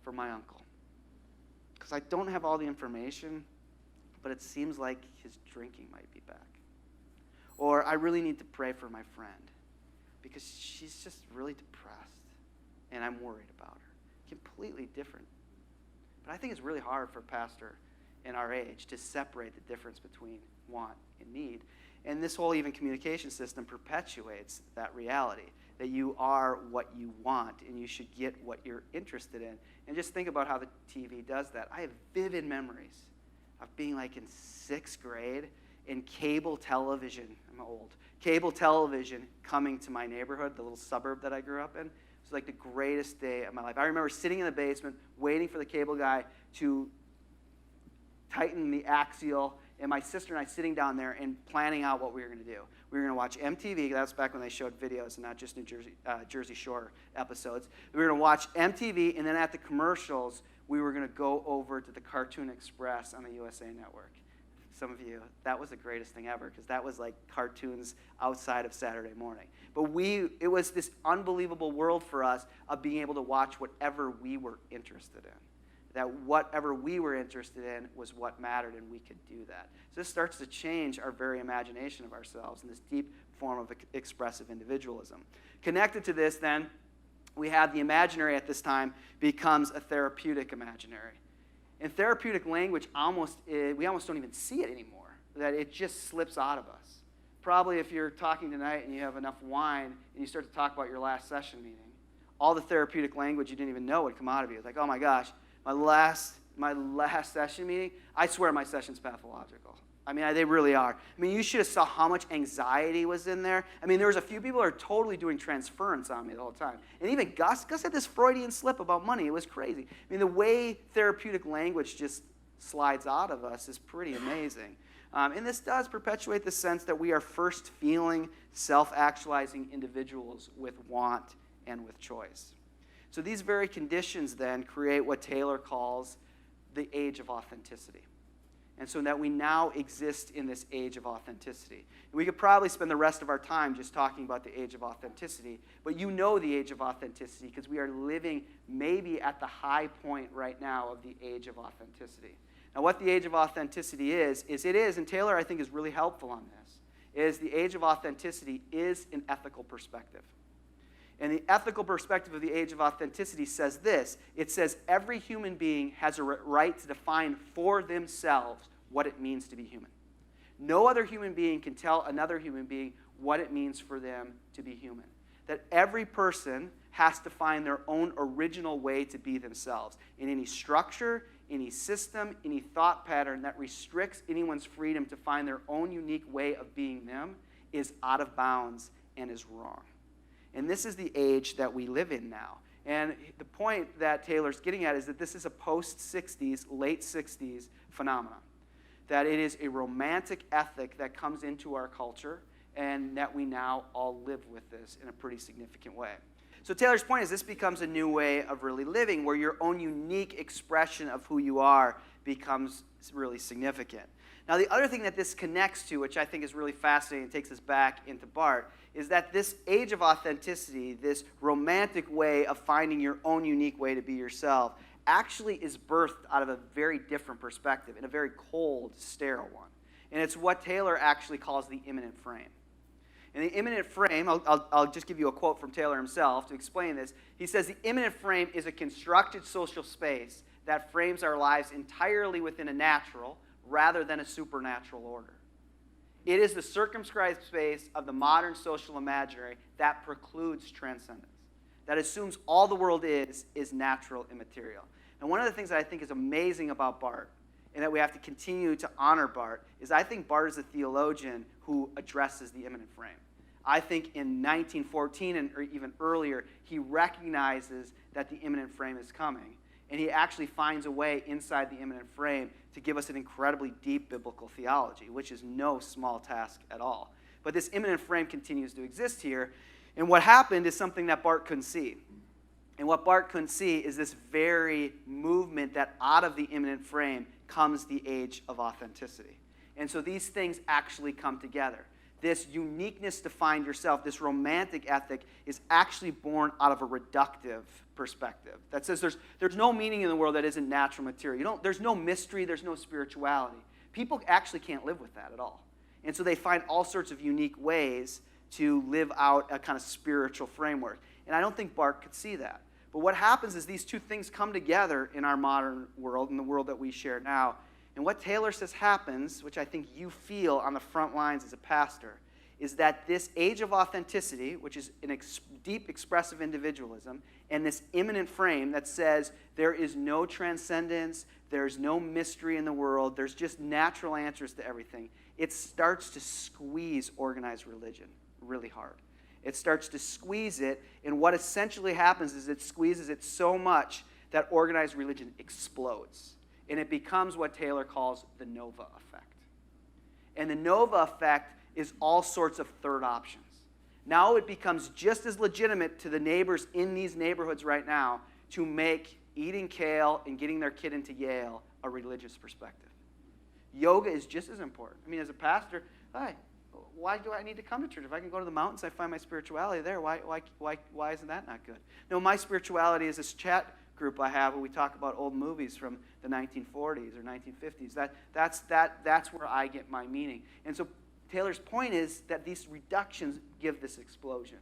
for my uncle, because I don't have all the information, but it seems like his drinking might be back. Or I really need to pray for my friend, because she's just really depressed, and I'm worried about her. Completely different. But I think it's really hard for a pastor in our age to separate the difference between want and need. And this whole even communication system perpetuates that reality, that you are what you want, and you should get what you're interested in. And just think about how the TV does that. I have vivid memories of being in 6th grade and cable television, I'm old, cable television coming to my neighborhood, the little suburb that I grew up in. It was the greatest day of my life. I remember sitting in the basement, waiting for the cable guy to tighten the axial, and my sister and I sitting down there and planning out what we were going to do. We were going to watch MTV. That's back when they showed videos and not just New Jersey Shore episodes. We were going to watch MTV, and then at the commercials, we were going to go over to the Cartoon Express on the USA Network. some of you, that was the greatest thing ever, because that was like cartoons outside of Saturday morning. But it was this unbelievable world for us of being able to watch whatever we were interested in. That whatever we were interested in was what mattered, and we could do that. So this starts to change our very imagination of ourselves in this deep form of expressive individualism. Connected to this, then, we have the imaginary at this time becomes a therapeutic imaginary. In therapeutic language, we almost don't even see it anymore, that it just slips out of us. Probably if you're talking tonight and you have enough wine and you start to talk about your last session meeting, all the therapeutic language you didn't even know would come out of you. It's like, oh my gosh, my last session meeting, I swear my session's pathological. I mean, they really are. I mean, you should have saw how much anxiety was in there. I mean, there was a few people who are totally doing transference on me the whole time. And even Gus had this Freudian slip about money. It was crazy. I mean, the way therapeutic language just slides out of us is pretty amazing. And this does perpetuate the sense that we are first feeling self-actualizing individuals with want and with choice. So these very conditions then create what Taylor calls the age of authenticity. And so that we now exist in this age of authenticity. And we could probably spend the rest of our time just talking about the age of authenticity, but you know the age of authenticity because we are living maybe at the high point right now of the age of authenticity. Now what the age of authenticity is, and Taylor I think is really helpful on this, is the age of authenticity is an ethical perspective. And the ethical perspective of the age of authenticity says this. It says every human being has a right to define for themselves what it means to be human. No other human being can tell another human being what it means for them to be human. That every person has to find their own original way to be themselves. In any structure, any system, any thought pattern that restricts anyone's freedom to find their own unique way of being them is out of bounds and is wrong. And this is the age that we live in now. And the point that Taylor's getting at is that this is a post-60s, late 60s phenomenon. That it is a romantic ethic that comes into our culture and that we now all live with this in a pretty significant way. So Taylor's point is this becomes a new way of really living where your own unique expression of who you are becomes really significant. Now, the other thing that this connects to, which I think is really fascinating and takes us back into Barth, is that this age of authenticity, this romantic way of finding your own unique way to be yourself, actually is birthed out of a very different perspective, in a very cold, sterile one. And it's what Taylor actually calls the Eminent Frame. And the Eminent Frame, I'll just give you a quote from Taylor himself to explain this. He says, the Eminent Frame is a constructed social space that frames our lives entirely within a natural rather than a supernatural order. It is the circumscribed space of the modern social imaginary that precludes transcendence, that assumes all the world is natural and material. And one of the things that I think is amazing about Barth, and that we have to continue to honor Barth, is I think Barth is a theologian who addresses the Eminent Frame. I think in 1914 or even earlier, he recognizes that the Eminent Frame is coming. And he actually finds a way inside the Eminent Frame to give us an incredibly deep biblical theology, which is no small task at all. But this Eminent Frame continues to exist here. And what happened is something that Barth couldn't see. And what Barth couldn't see is this very movement that out of the Eminent Frame comes the age of authenticity. And so these things actually come together. This uniqueness to find yourself, this romantic ethic, is actually born out of a reductive perspective that says there's no meaning in the world that isn't natural material. There's no mystery, there's no spirituality. People actually can't live with that at all. And so they find all sorts of unique ways to live out a kind of spiritual framework. And I don't think Barth could see that. But what happens is these two things come together in our modern world, in the world that we share now. And what Taylor says happens, which I think you feel on the front lines as a pastor, is that this age of authenticity, which is an deep expressive individualism, and this Eminent Frame that says there is no transcendence, there's no mystery in the world, there's just natural answers to everything, it starts to squeeze organized religion really hard. It starts to squeeze it, and what essentially happens is it squeezes it so much that organized religion explodes. And it becomes what Taylor calls the Nova effect. And the Nova effect is all sorts of third options. Now it becomes just as legitimate to the neighbors in these neighborhoods right now to make eating kale and getting their kid into Yale a religious perspective. Yoga is just as important. I mean, as a pastor, why do I need to come to church? If I can go to the mountains, I find my spirituality there. Why isn't that not good? No, my spirituality is this chat group I have where we talk about old movies from the 1940s or 1950s. That's where I get my meaning. And so Taylor's point is that these reductions give this explosion.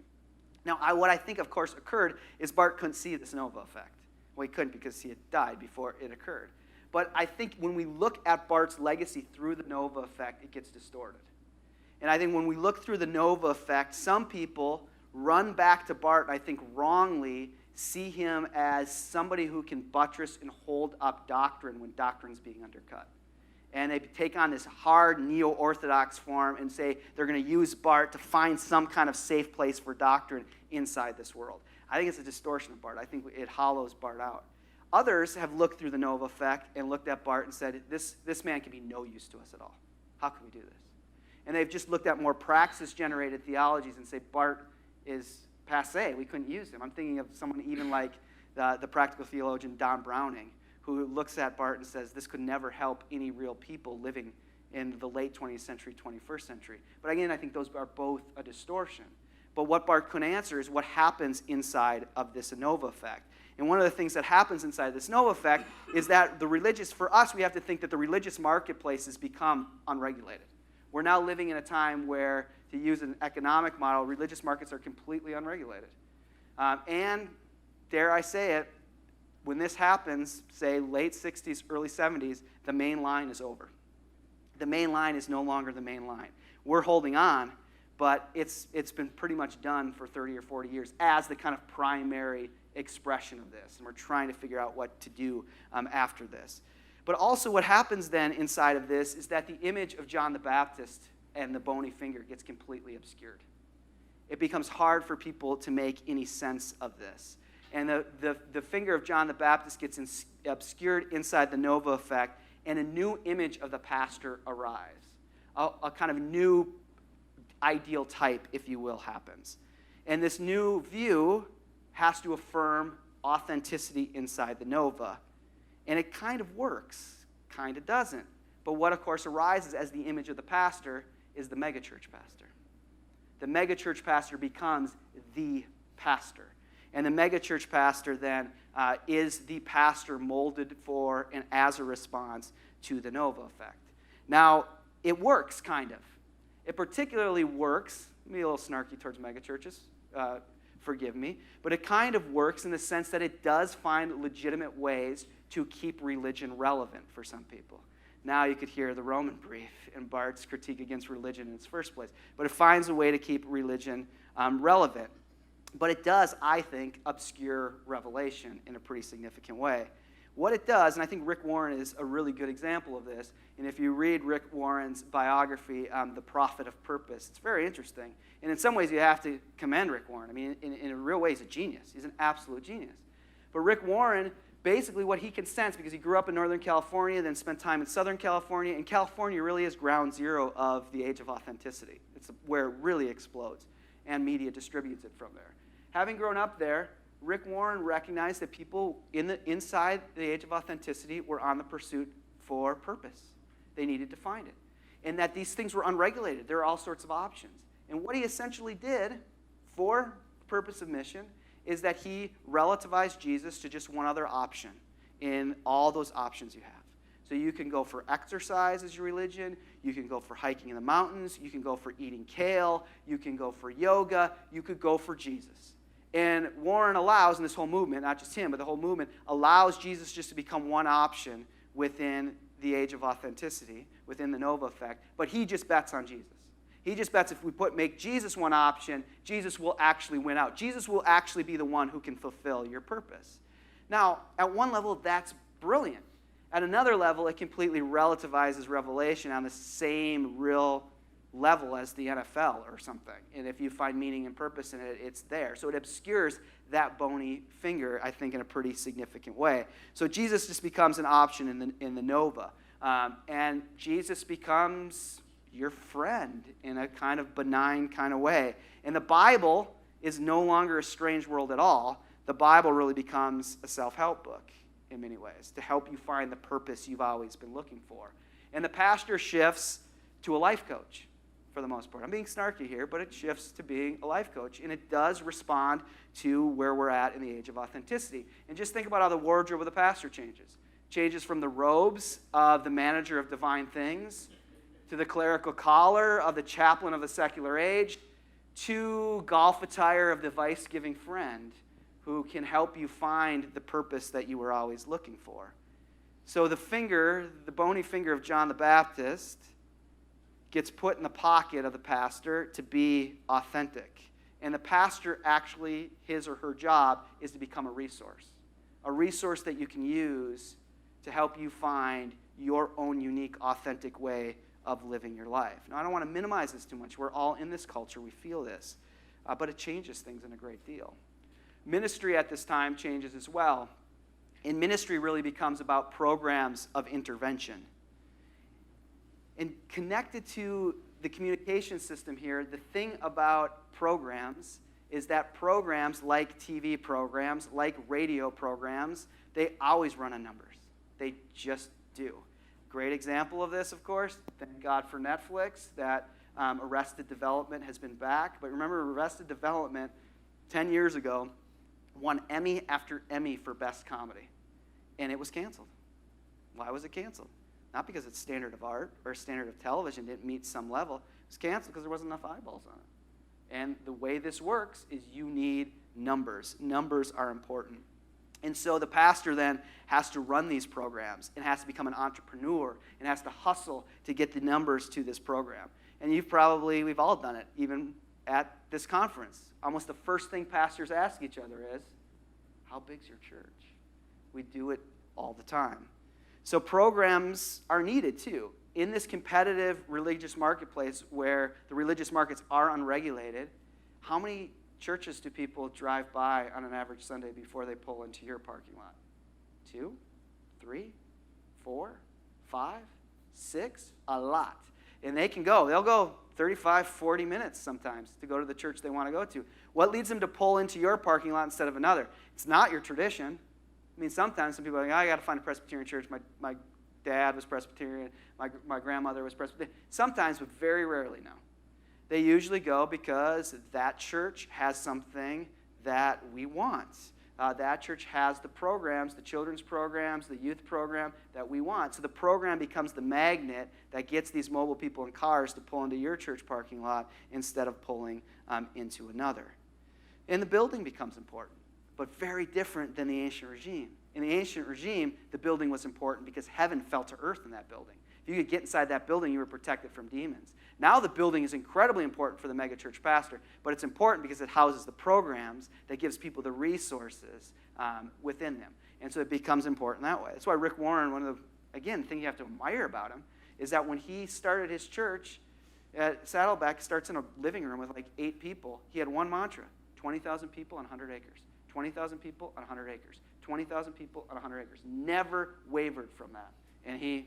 Now, what I think, of course, occurred is Barth couldn't see this Nova effect. Well, he couldn't because he had died before it occurred. But I think when we look at Barth's legacy through the Nova effect, it gets distorted. And I think when we look through the Nova effect, some people run back to Barth, I think wrongly, see him as somebody who can buttress and hold up doctrine when doctrine's being undercut. And they take on this hard neo-orthodox form and say they're going to use Barth to find some kind of safe place for doctrine inside this world. I think it's a distortion of Barth. I think it hollows Barth out. Others have looked through the Nova effect and looked at Barth and said, this man can be no use to us at all. How can we do this? And they've just looked at more praxis-generated theologies and say Barth is passé. We couldn't use him. I'm thinking of someone even like the practical theologian Don Browning, who looks at Barth and says this could never help any real people living in the late 20th century, 21st century. But again, I think those are both a distortion. But what Barth couldn't answer is what happens inside of this Nova effect. And one of the things that happens inside this Nova effect is that for us, we have to think that the religious marketplace has become unregulated. We're now living in a time where, to use an economic model, religious markets are completely unregulated. And, dare I say it, when this happens, say late 60s, early 70s, the main line is over. The main line is no longer the main line. We're holding on, but it's been pretty much done for 30 or 40 years as the kind of primary expression of this. And we're trying to figure out what to do after this. But also what happens then inside of this is that the image of John the Baptist and the bony finger gets completely obscured. It becomes hard for people to make any sense of this. And the finger of John the Baptist gets obscured inside the Nova effect, and a new image of the pastor arrives. A kind of new ideal type, if you will, happens. And this new view has to affirm authenticity inside the Nova. And it kind of works, kind of doesn't. But what, of course, arises as the image of the pastor is the megachurch pastor. The megachurch pastor becomes the pastor. And the megachurch pastor then is the pastor molded for and as a response to the Nova effect. Now, it works, kind of. It particularly works, maybe a little snarky towards megachurches, forgive me, but it kind of works in the sense that it does find legitimate ways to keep religion relevant for some people. Now you could hear the Roman brief and Barth's critique against religion in its first place. But it finds a way to keep religion relevant. But it does, I think, obscure revelation in a pretty significant way. What it does, and I think Rick Warren is a really good example of this, and if you read Rick Warren's biography, The Prophet of Purpose, it's very interesting. And in some ways, you have to commend Rick Warren. I mean, in a real way, he's a genius. He's an absolute genius. But Rick Warren, basically what he can sense, because he grew up in Northern California, then spent time in Southern California, and California really is ground zero of the age of authenticity. It's where it really explodes, and media distributes it from there. Having grown up there, Rick Warren recognized that people inside the age of authenticity were on the pursuit for purpose. They needed to find it. And that these things were unregulated. There are all sorts of options. And what he essentially did for the purpose of mission is that he relativized Jesus to just one other option in all those options you have. So you can go for exercise as your religion, you can go for hiking in the mountains, you can go for eating kale, you can go for yoga, you could go for Jesus. And Warren allows, and this whole movement, not just him, but the whole movement, allows Jesus just to become one option within the age of authenticity, within the Nova effect, but he just bets on Jesus. He just bets if we make Jesus one option, Jesus will actually win out. Jesus will actually be the one who can fulfill your purpose. Now, at one level, that's brilliant. At another level, it completely relativizes revelation on the same real level as the NFL or something. And if you find meaning and purpose in it, it's there. So it obscures that bony finger, I think, in a pretty significant way. So Jesus just becomes an option in the Nova. And Jesus becomes your friend in a kind of benign kind of way. And the Bible is no longer a strange world at all. The Bible really becomes a self-help book in many ways to help you find the purpose you've always been looking for. And the pastor shifts to a life coach for the most part. I'm being snarky here, but it shifts to being a life coach. And it does respond to where we're at in the age of authenticity. And just think about how the wardrobe of the pastor changes. Changes from the robes of the manager of divine things to the clerical collar of the chaplain of the secular age to golf attire of the vice-giving friend who can help you find the purpose that you were always looking for. So the bony finger of John the Baptist gets put in the pocket of the pastor to be authentic. And the pastor actually, his or her job is to become a resource that you can use to help you find your own unique, authentic way of living your life. Now, I don't want to minimize this too much. We're all in this culture. We feel this. But it changes things in a great deal. Ministry at this time changes as well. And ministry really becomes about programs of intervention. And connected to the communication system here, the thing about programs is that programs like TV programs, like radio programs, they always run on numbers. They just do. Great example of this, of course, thank God for Netflix, that Arrested Development has been back. But remember, Arrested Development, 10 years ago, won Emmy after Emmy for Best Comedy. And it was canceled. Why was it canceled? Not because its standard of art or standard of television didn't meet some level. It was canceled because there wasn't enough eyeballs on it. And the way this works is you need numbers. Numbers are important. And so the pastor then has to run these programs and has to become an entrepreneur and has to hustle to get the numbers to this program. And we've all done it, even at this conference. Almost the first thing pastors ask each other is, how big's your church? We do it all the time. So programs are needed too. In this competitive religious marketplace where the religious markets are unregulated, how many churches do people drive by on an average Sunday before they pull into your parking lot? 2, 3, 4, 5, 6? A lot. And they'll go 35, 40 minutes sometimes to go to the church they want to go to. What leads them to pull into your parking lot instead of another? It's not your tradition. I mean, sometimes some people are like, I got to find a Presbyterian church. My dad was Presbyterian. My grandmother was Presbyterian. Sometimes, but very rarely, no. They usually go because that church has something that we want. That church has the programs, the children's programs, the youth program that we want. So the program becomes the magnet that gets these mobile people in cars to pull into your church parking lot instead of pulling into another. And the building becomes important, but very different than the ancient regime. In the ancient regime, the building was important because heaven fell to earth in that building. If you could get inside that building, you were protected from demons. Now the building is incredibly important for the megachurch pastor, but it's important because it houses the programs that gives people the resources within them. And so it becomes important that way. That's why Rick Warren, the thing you have to admire about him, is that when he started his church at Saddleback, starts in a living room with like 8 people. He had one mantra, 20,000 people on 100 acres. 20,000 people on 100 acres. 20,000 people on 100 acres. Never wavered from that. And his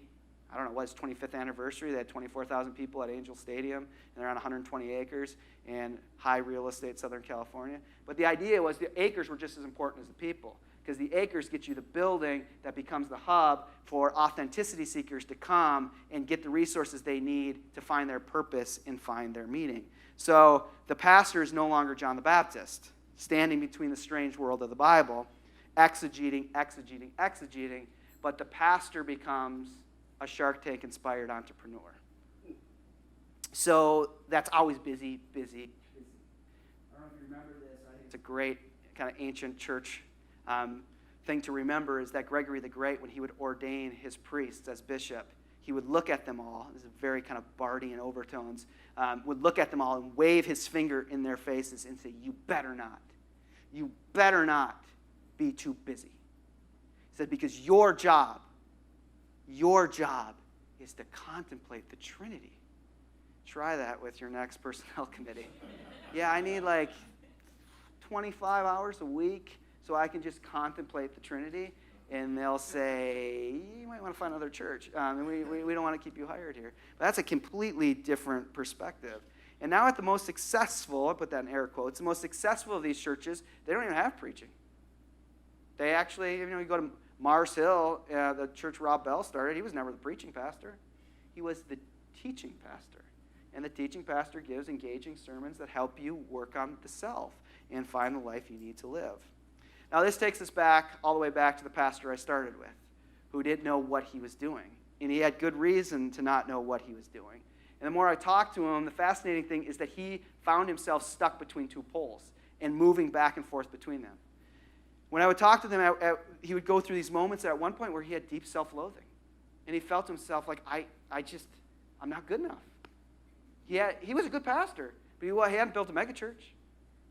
25th anniversary, they had 24,000 people at Angel Stadium, and they're on 120 acres in high real estate, Southern California. But the idea was the acres were just as important as the people, because the acres get you the building that becomes the hub for authenticity seekers to come and get the resources they need to find their purpose and find their meaning. So the pastor is no longer John the Baptist, standing between the strange world of the Bible, exegeting, but the pastor becomes a Shark Tank-inspired entrepreneur. So that's always busy. I don't know if you remember this. I think it's a great kind of ancient church thing to remember is that Gregory the Great, when he would ordain his priests as bishop, he would look at them all, this is very kind of Bardian overtones, would look at them all and wave his finger in their faces and say, you better not be too busy. He said, because your job is to contemplate the Trinity. Try that with your next personnel committee. Yeah, I need like 25 hours a week so I can just contemplate the Trinity. And they'll say, you might want to find another church. And we don't want to keep you hired here. But that's a completely different perspective. And now at the most successful, I put that in air quotes, the most successful of these churches, they don't even have preaching. They actually, you go to Mars Hill, the church Rob Bell started, he was never the preaching pastor. He was the teaching pastor. And the teaching pastor gives engaging sermons that help you work on the self and find the life you need to live. Now, this takes us back, all the way back to the pastor I started with, who didn't know what he was doing. And he had good reason to not know what he was doing. And the more I talked to him, the fascinating thing is that he found himself stuck between two poles and moving back and forth between them. When I would talk to them, he would go through these moments at one point where he had deep self-loathing. And he felt himself like, I'm not good enough. He was a good pastor, but he hadn't built a megachurch.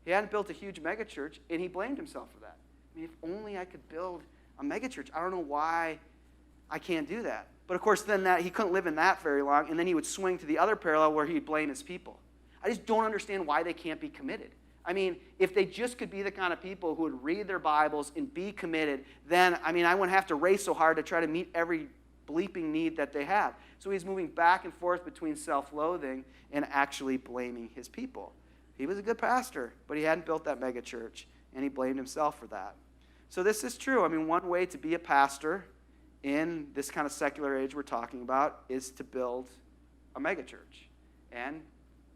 He hadn't built a huge megachurch, and he blamed himself for that. I mean, if only I could build a megachurch. I don't know why I can't do that. But of course, then he couldn't live in that very long, and then he would swing to the other parallel where he'd blame his people. I just don't understand why they can't be committed. I mean, if they just could be the kind of people who would read their Bibles and be committed, then, I wouldn't have to race so hard to try to meet every bleeping need that they have. So he's moving back and forth between self-loathing and actually blaming his people. He was a good pastor, but he hadn't built that megachurch, and he blamed himself for that. So this is true. One way to be a pastor in this kind of secular age we're talking about is to build a megachurch. And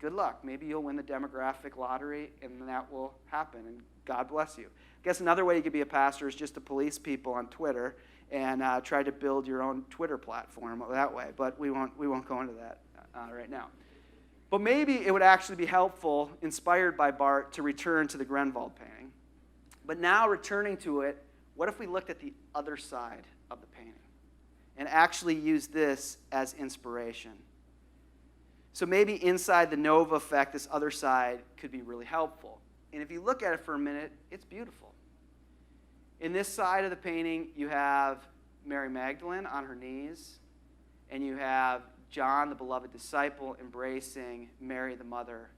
good luck. Maybe you'll win the demographic lottery, and that will happen, and God bless you. I guess another way you could be a pastor is just to police people on Twitter and try to build your own Twitter platform that way. But we won't go into that right now. But maybe it would actually be helpful, inspired by Barth, to return to the Grenvald painting. But now returning to it, what if we looked at the other side of the painting and actually used this as inspiration? So maybe inside the Nova effect, this other side could be really helpful. And if you look at it for a minute, it's beautiful. In this side of the painting, you have Mary Magdalene on her knees, and you have John, the beloved disciple, embracing Mary, the mother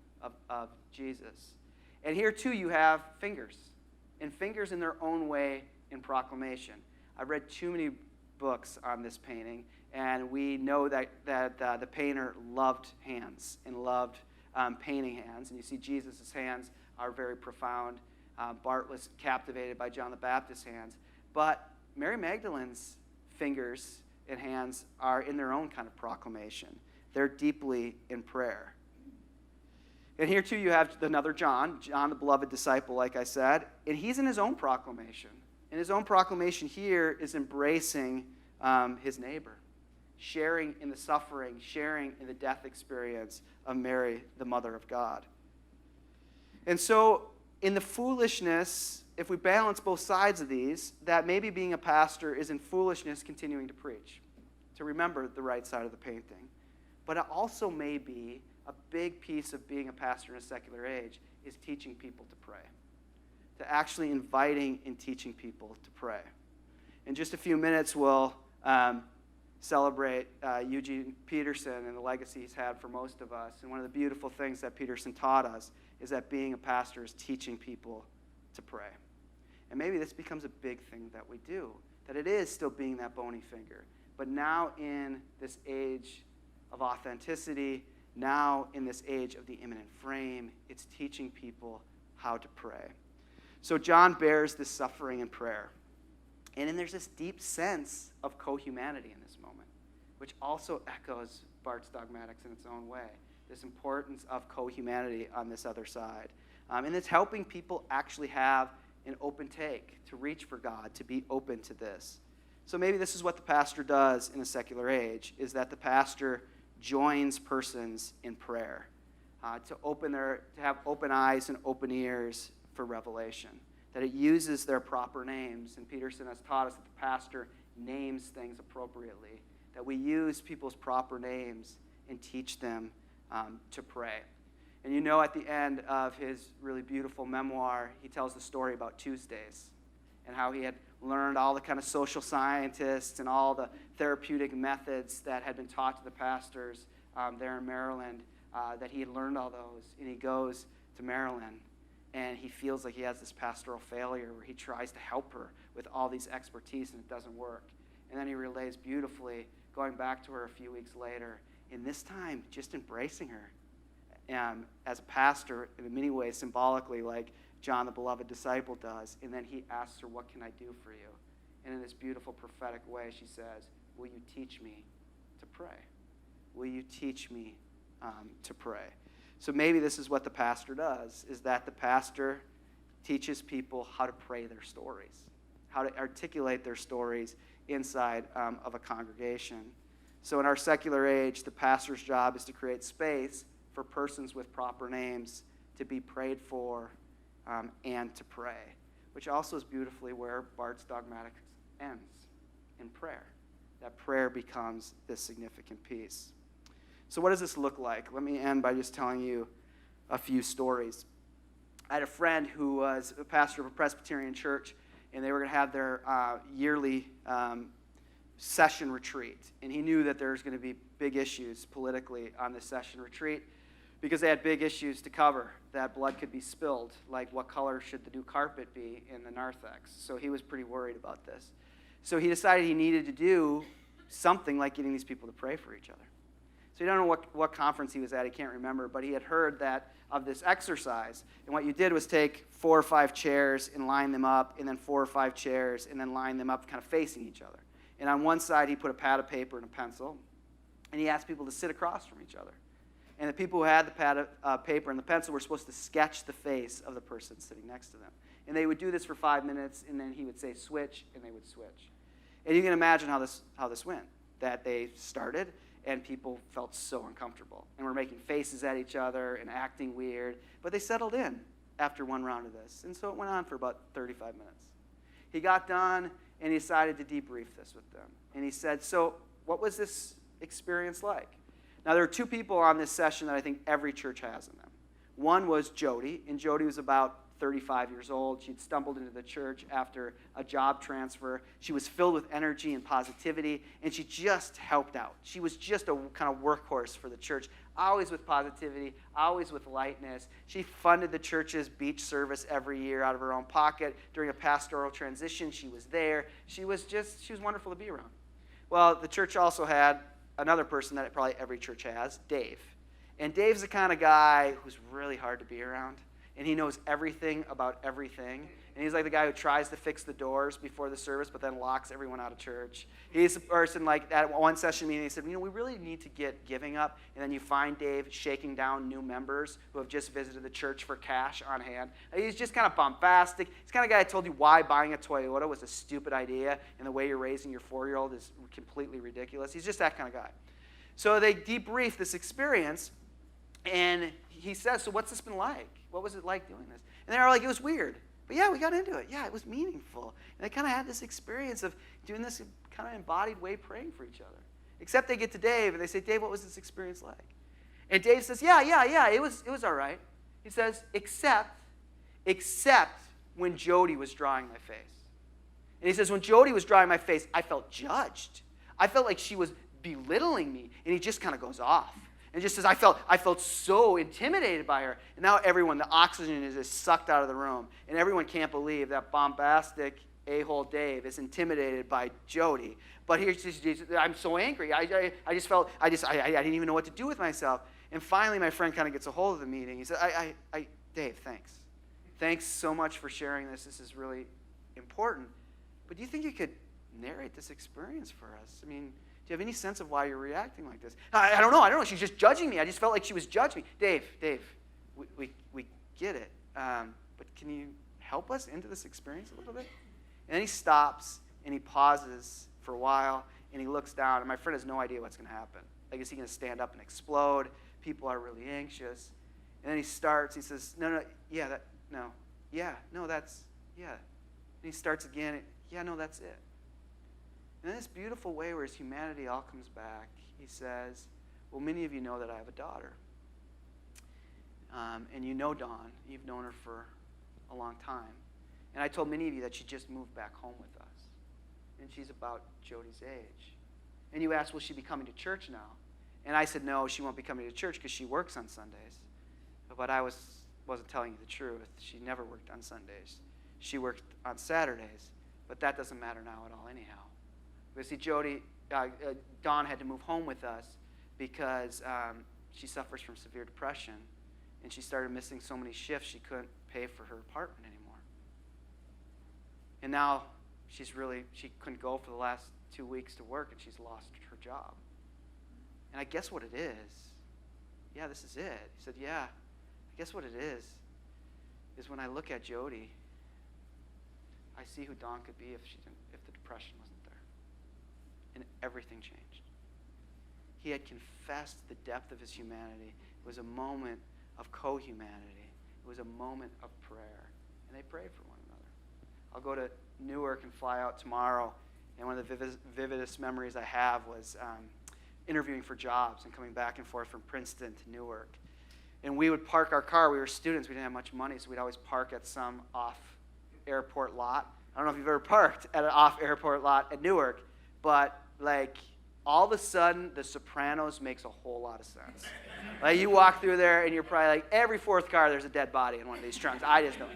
of Jesus. And here, too, you have fingers, and fingers in their own way in proclamation. I've read too many books on this painting, and we know that the painter loved hands and loved painting hands. And you see Jesus' hands are very profound. Barth was captivated by John the Baptist's hands. But Mary Magdalene's fingers and hands are in their own kind of proclamation. They're deeply in prayer. And here, too, you have another John the beloved disciple, like I said, and he's in his own proclamation. And his own proclamation here is embracing his neighbor, sharing in the suffering, sharing in the death experience of Mary, the mother of God. And so, in the foolishness, if we balance both sides of these, that maybe being a pastor is in foolishness continuing to preach, to remember the right side of the painting. But it also may be a big piece of being a pastor in a secular age is teaching people to pray, to actually inviting and teaching people to pray. In just a few minutes, we'll celebrate Eugene Peterson and the legacy he's had for most of us. And one of the beautiful things that Peterson taught us is that being a pastor is teaching people to pray. And maybe this becomes a big thing that we do, that it is still being that bony finger. But now in this age of authenticity, now in this age of the Eminent Frame, it's teaching people how to pray. So John bears this suffering in prayer. And then there's this deep sense of co-humanity in this moment, which also echoes Barth's dogmatics in its own way. This importance of co-humanity on this other side. And it's helping people actually have an open take, to reach for God, to be open to this. So maybe this is what the pastor does in a secular age, is that the pastor joins persons in prayer, to have open eyes and open ears for revelation, that it uses their proper names. And Peterson has taught us that the pastor names things appropriately, that we use people's proper names and teach them to pray. And you know, at the end of his really beautiful memoir, he tells the story about Tuesdays and how he had learned all the kind of social scientists and all the therapeutic methods that had been taught to the pastors there in Maryland, that he had learned all those. And he goes to Maryland, and he feels like he has this pastoral failure where he tries to help her with all these expertise, and it doesn't work. And then he relays beautifully, going back to her a few weeks later, and this time just embracing her as a pastor, in many ways symbolically, like John the beloved disciple does. And then he asks her, "What can I do for you?" And in this beautiful prophetic way, she says, "Will you teach me to pray?" will you teach me to pray? So maybe this is what the pastor does, is that the pastor teaches people how to pray their stories, how to articulate their stories inside of a congregation. So in our secular age, the pastor's job is to create space for persons with proper names to be prayed for and to pray, which also is beautifully where Barth's dogmatics ends, in prayer. That prayer becomes this significant piece. So what does this look like? Let me end by just telling you a few stories. I had a friend who was a pastor of a Presbyterian church, and they were going to have their yearly session retreat. And he knew that there was going to be big issues politically on this session retreat because they had big issues to cover, that blood could be spilled, like what color should the new carpet be in the narthex. So he was pretty worried about this. So he decided he needed to do something like getting these people to pray for each other. So you don't know what conference he was at, he can't remember, but he had heard that of this exercise. And what you did was take 4 or 5 chairs and line them up, and then 4 or 5 chairs, and then line them up kind of facing each other. And on one side, he put a pad of paper and a pencil, and he asked people to sit across from each other. And the people who had the pad of paper and the pencil were supposed to sketch the face of the person sitting next to them. And they would do this for 5 minutes, and then he would say, switch, and they would switch. And you can imagine how this went, that they started, and people felt so uncomfortable and were making faces at each other and acting weird. But they settled in after one round of this. And so it went on for about 35 minutes. He got done, and he decided to debrief this with them. And he said, so what was this experience like? Now, there are 2 people on this session that I think every church has in them. One was Jody, and Jody was about 35 years old. She'd stumbled into the church after a job transfer. She was filled with energy and positivity, and she just helped out. She was just a kind of workhorse for the church, always with positivity, always with lightness. She funded the church's beach service every year out of her own pocket. During a pastoral transition, she was there. She was wonderful to be around. Well, the church also had another person that probably every church has, Dave. And Dave's the kind of guy who's really hard to be around. And he knows everything about everything. And he's like the guy who tries to fix the doors before the service, but then locks everyone out of church. He's the person like at one session meeting, he said, we really need to get giving up. And then you find Dave shaking down new members who have just visited the church for cash on hand. He's just kind of bombastic. He's the kind of guy I told you why buying a Toyota was a stupid idea, and the way you're raising your 4-year-old is completely ridiculous. He's just that kind of guy. So they debrief this experience, and he says, so what's this been like? What was it like doing this? And they're like, it was weird. But yeah, we got into it. Yeah, it was meaningful. And they kind of had this experience of doing this kind of embodied way, praying for each other. Except they get to Dave, and they say, Dave, what was this experience like? And Dave says, yeah, it was all right. He says, except when Jody was drawing my face. And he says, when Jody was drawing my face, I felt judged. I felt like she was belittling me. And he just kind of goes off. And just says, I felt so intimidated by her. And now everyone, the oxygen is just sucked out of the room. And everyone can't believe that bombastic a-hole Dave is intimidated by Jody. But I'm so angry. I didn't even know what to do with myself. And finally, my friend kind of gets a hold of the meeting. He said, Dave, thanks. Thanks so much for sharing this. This is really important. But do you think you could narrate this experience for us? I mean, do you have any sense of why you're reacting like this? I don't know. She's just judging me. I just felt like she was judging me. Dave, we get it. But can you help us into this experience a little bit? And then he stops, and he pauses for a while, and he looks down, and my friend has no idea what's going to happen. Like, is he going to stand up and explode? People are really anxious. And then he starts. He says, no, yeah. And he starts again. Yeah, no, that's it. In this beautiful way where his humanity all comes back, he says, well, many of you know that I have a daughter. And you know Dawn. You've known her for a long time. And I told many of you that she just moved back home with us. And she's about Jody's age. And you asked, will she be coming to church now? And I said, no, she won't be coming to church because she works on Sundays. But I wasn't telling you the truth. She never worked on Sundays. She worked on Saturdays. But that doesn't matter now at all anyhow. But see, Dawn had to move home with us because she suffers from severe depression, and she started missing so many shifts she couldn't pay for her apartment anymore. And now she couldn't go for the last 2 weeks to work, and she's lost her job. And I guess what it is. Yeah, this is it. He said, yeah, I guess what it is when I look at Jody, I see who Dawn could be if the depression wasn't there. And everything changed. He had confessed the depth of his humanity. It was a moment of co-humanity. It was a moment of prayer. And they prayed for one another. I'll go to Newark and fly out tomorrow. And one of the vividest memories I have was interviewing for jobs and coming back and forth from Princeton to Newark. And we would park our car. We were students. We didn't have much money, so we'd always park at some off-airport lot. I don't know if you've ever parked at an off-airport lot at Newark, but like all of a sudden, The Sopranos makes a whole lot of sense. Like you walk through there, and you're probably like, every fourth car, there's a dead body in one of these trunks. I just don't.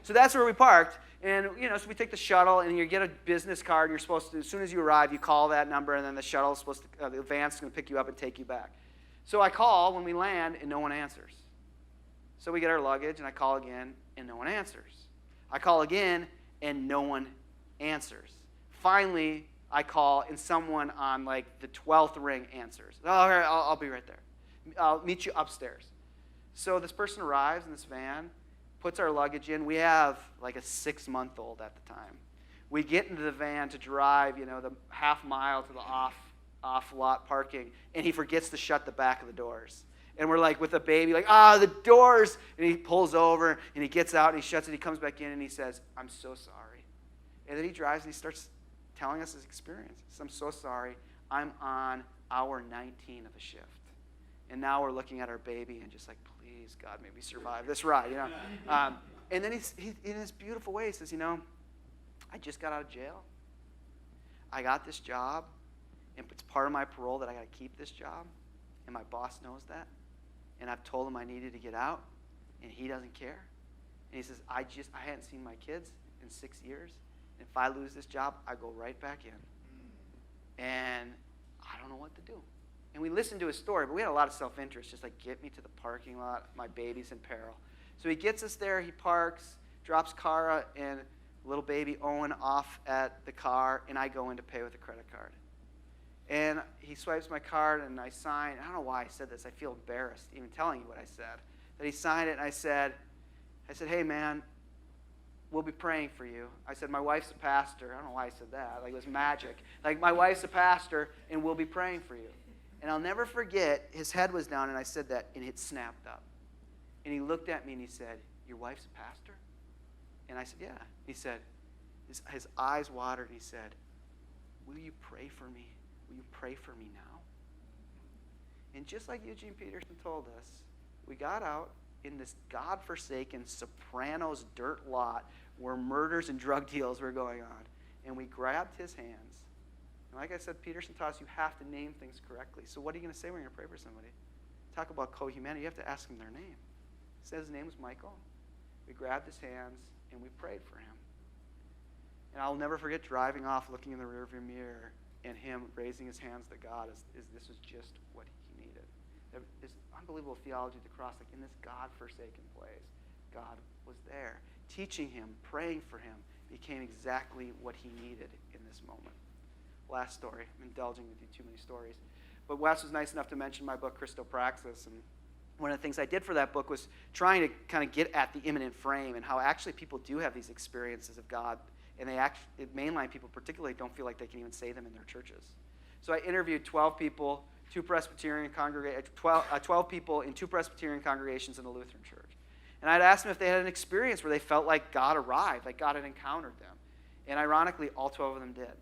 So that's where we parked. And, so we take the shuttle, and you get a business card. You're supposed to, as soon as you arrive, you call that number, and then the shuttle's supposed to, the van's going to pick you up and take you back. So I call when we land, and no one answers. So we get our luggage, and I call again, and no one answers. I call again, and no one answers. Finally, I call, and someone on, like, the 12th ring answers. Oh, all right, I'll be right there. I'll meet you upstairs. So this person arrives in this van, puts our luggage in. We have like a 6-month-old at the time. We get into the van to drive, the half mile to the off lot parking, and he forgets to shut the back of the doors. And we're like with a baby, like, the doors. And he pulls over, and he gets out, and he shuts it. He comes back in, and he says, I'm so sorry. And then he drives, and he starts telling us his experience. He says, I'm so sorry. I'm on hour 19 of a shift. And now we're looking at our baby and just like, please, God, maybe survive this ride, And then he in this beautiful way, he says, I just got out of jail. I got this job, and it's part of my parole that I got to keep this job, and my boss knows that. And I've told him I needed to get out, and he doesn't care. And he says, I hadn't seen my kids in 6 years. And if I lose this job, I go right back in. And I don't know what to do. And we listened to his story, but we had a lot of self-interest, just like, get me to the parking lot. My baby's in peril. So he gets us there. He parks, drops Kara and little baby Owen off at the car, and I go in to pay with a credit card. And he swipes my card, and I sign. I don't know why I said this. I feel embarrassed even telling you what I said. That he signed it, and I said, hey, man, we'll be praying for you. I said, my wife's a pastor. I don't know why I said that. Like, it was magic. Like, my wife's a pastor, and we'll be praying for you. And I'll never forget, his head was down, and I said that, and it snapped up. And he looked at me, and he said, your wife's a pastor? And I said, yeah. He said, his eyes watered, and he said, will you pray for me? Will you pray for me now? And just like Eugene Peterson told us, we got out in this godforsaken Sopranos dirt lot where murders and drug deals were going on. And we grabbed his hands. And like I said, Peterson taught us you have to name things correctly. So what are you going to say when you're going to pray for somebody? Talk about co-humanity. You have to ask them their name. He said his name was Michael. We grabbed his hands, and we prayed for him. And I'll never forget driving off, looking in the rearview mirror, and him raising his hands to God as this was just what he needed. This unbelievable theology of the cross, like in this God-forsaken place, God was there. Teaching him, praying for him, became exactly what he needed in this moment. Last story. I'm indulging with you too many stories. But Wes was nice enough to mention my book, Christopraxis, and one of the things I did for that book was trying to kind of get at the imminent frame and how actually people do have these experiences of God, and mainline people particularly don't feel like they can even say them in their churches. So I interviewed 12 people, 12 people in 2 Presbyterian congregations in a Lutheran church. And I'd asked them if they had an experience where they felt like God arrived, like God had encountered them. And ironically, all 12 of them did.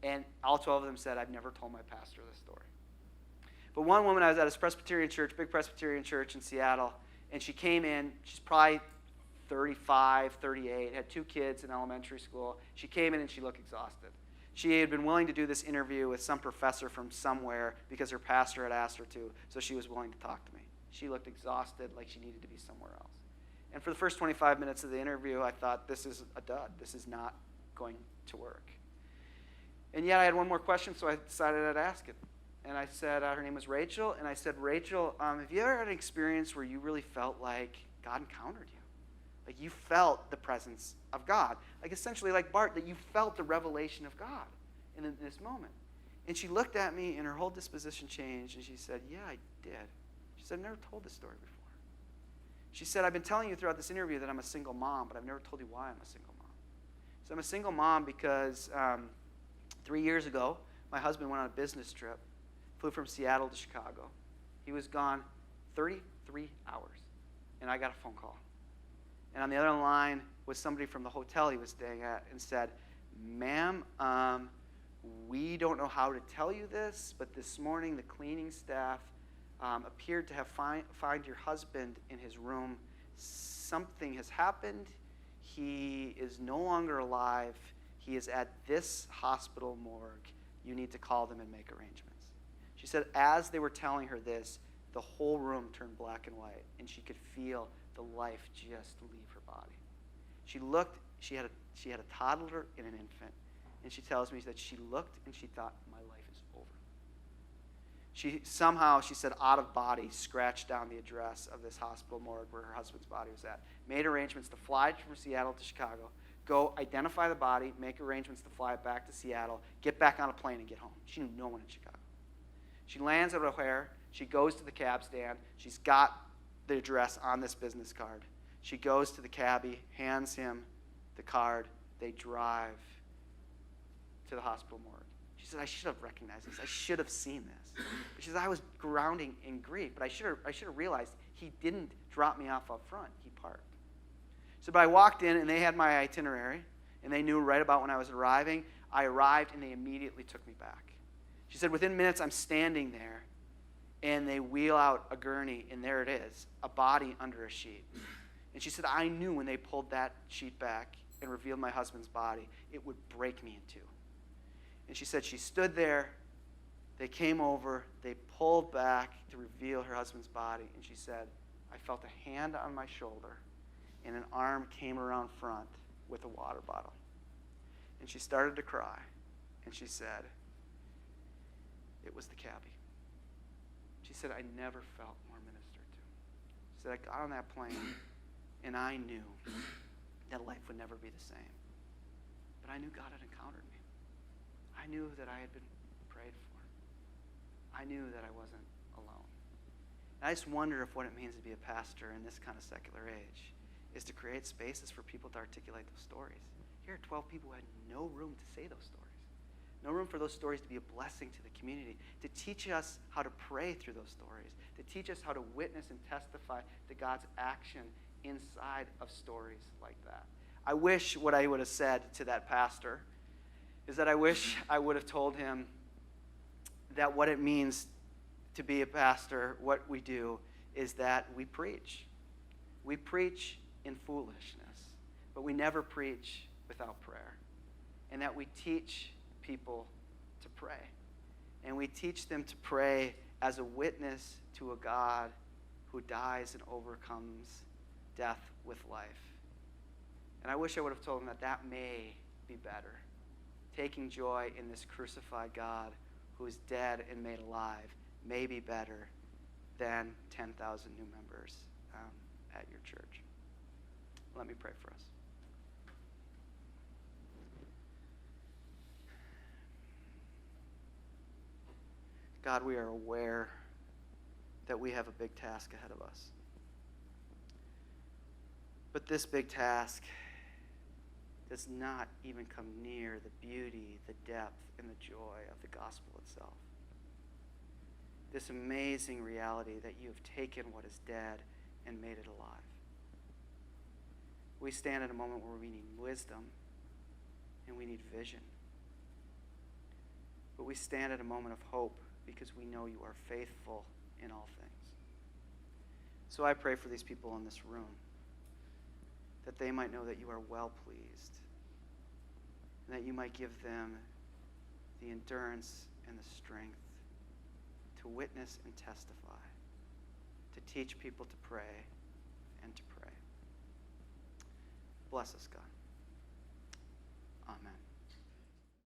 And all 12 of them said, I've never told my pastor this story. But one woman, I was at a Presbyterian church, big Presbyterian church in Seattle, and she came in, she's probably 35, 38, had 2 kids in elementary school. She came in and she looked exhausted. She had been willing to do this interview with some professor from somewhere because her pastor had asked her to, so she was willing to talk to me. She looked exhausted, like she needed to be somewhere else. And for the first 25 minutes of the interview, I thought, this is a dud. This is not going to work. And yet I had one more question, so I decided I'd ask it. And I said, her name was Rachel, and I said, Rachel, have you ever had an experience where you really felt like God encountered you? Like you felt the presence of God. Like essentially like Barth, that you felt the revelation of God in this moment. And she looked at me, and her whole disposition changed, and she said, yeah, I did. She said, I've never told this story before. She said, I've been telling you throughout this interview that I'm a single mom, but I've never told you why I'm a single mom. So I'm a single mom because 3 years ago, my husband went on a business trip, flew from Seattle to Chicago. He was gone 33 hours, and I got a phone call. And on the other line was somebody from the hotel he was staying at and said, ma'am, we don't know how to tell you this, but this morning the cleaning staff appeared to have find your husband in his room. Something has happened. He is no longer alive. He is at this hospital morgue. You need to call them and make arrangements. She said as they were telling her this, the whole room turned black and white, and she could feel the life just leave her body. She looked, she had a toddler and an infant, and she tells me that she looked and she thought, my life is over. She somehow, she said, out of body, scratched down the address of this hospital morgue where her husband's body was at, made arrangements to fly from Seattle to Chicago, go identify the body, make arrangements to fly it back to Seattle, get back on a plane and get home. She knew no one in Chicago. She lands at O'Hare. She goes to the cab stand. She's got the address on this business card. She goes to the cabbie, hands him the card. They drive to the hospital morgue. She said, I should have recognized this. I should have seen this. She said, I was grounding in grief, but I should have realized he didn't drop me off up front. He parked. So but I walked in, and they had my itinerary, and they knew right about when I was arriving. I arrived, and they immediately took me back. She said, within minutes, I'm standing there, and they wheel out a gurney, and there it is, a body under a sheet. And she said, I knew when they pulled that sheet back and revealed my husband's body, it would break me in two. And she said she stood there, they came over, they pulled back to reveal her husband's body, and she said, I felt a hand on my shoulder, and an arm came around front with a water bottle. And she started to cry, and she said, it was the cabbie. She said, I never felt more ministered to. She said, I got on that plane, and I knew that life would never be the same. But I knew God had encountered me. I knew that I had been prayed for. I knew that I wasn't alone. And I just wonder if what it means to be a pastor in this kind of secular age is to create spaces for people to articulate those stories. Here are 12 people who had no room to say those stories. No room for those stories to be a blessing to the community, to teach us how to pray through those stories, to teach us how to witness and testify to God's action inside of stories like that. I wish what I would have said to that pastor is that I wish I would have told him that what it means to be a pastor, what we do, is that we preach. We preach in foolishness, but we never preach without prayer. And that we teach people to pray. And we teach them to pray as a witness to a God who dies and overcomes death with life. And I wish I would have told them that that may be better. Taking joy in this crucified God who is dead and made alive may be better than 10,000 new members at your church. Let me pray for us. God, we are aware that we have a big task ahead of us. But this big task does not even come near the beauty, the depth, and the joy of the gospel itself. This amazing reality that you have taken what is dead and made it alive. We stand at a moment where we need wisdom and we need vision. But we stand at a moment of hope because we know you are faithful in all things. So I pray for these people in this room, that they might know that you are well pleased, and that you might give them the endurance and the strength to witness and testify, to teach people to pray and to pray. Bless us, God.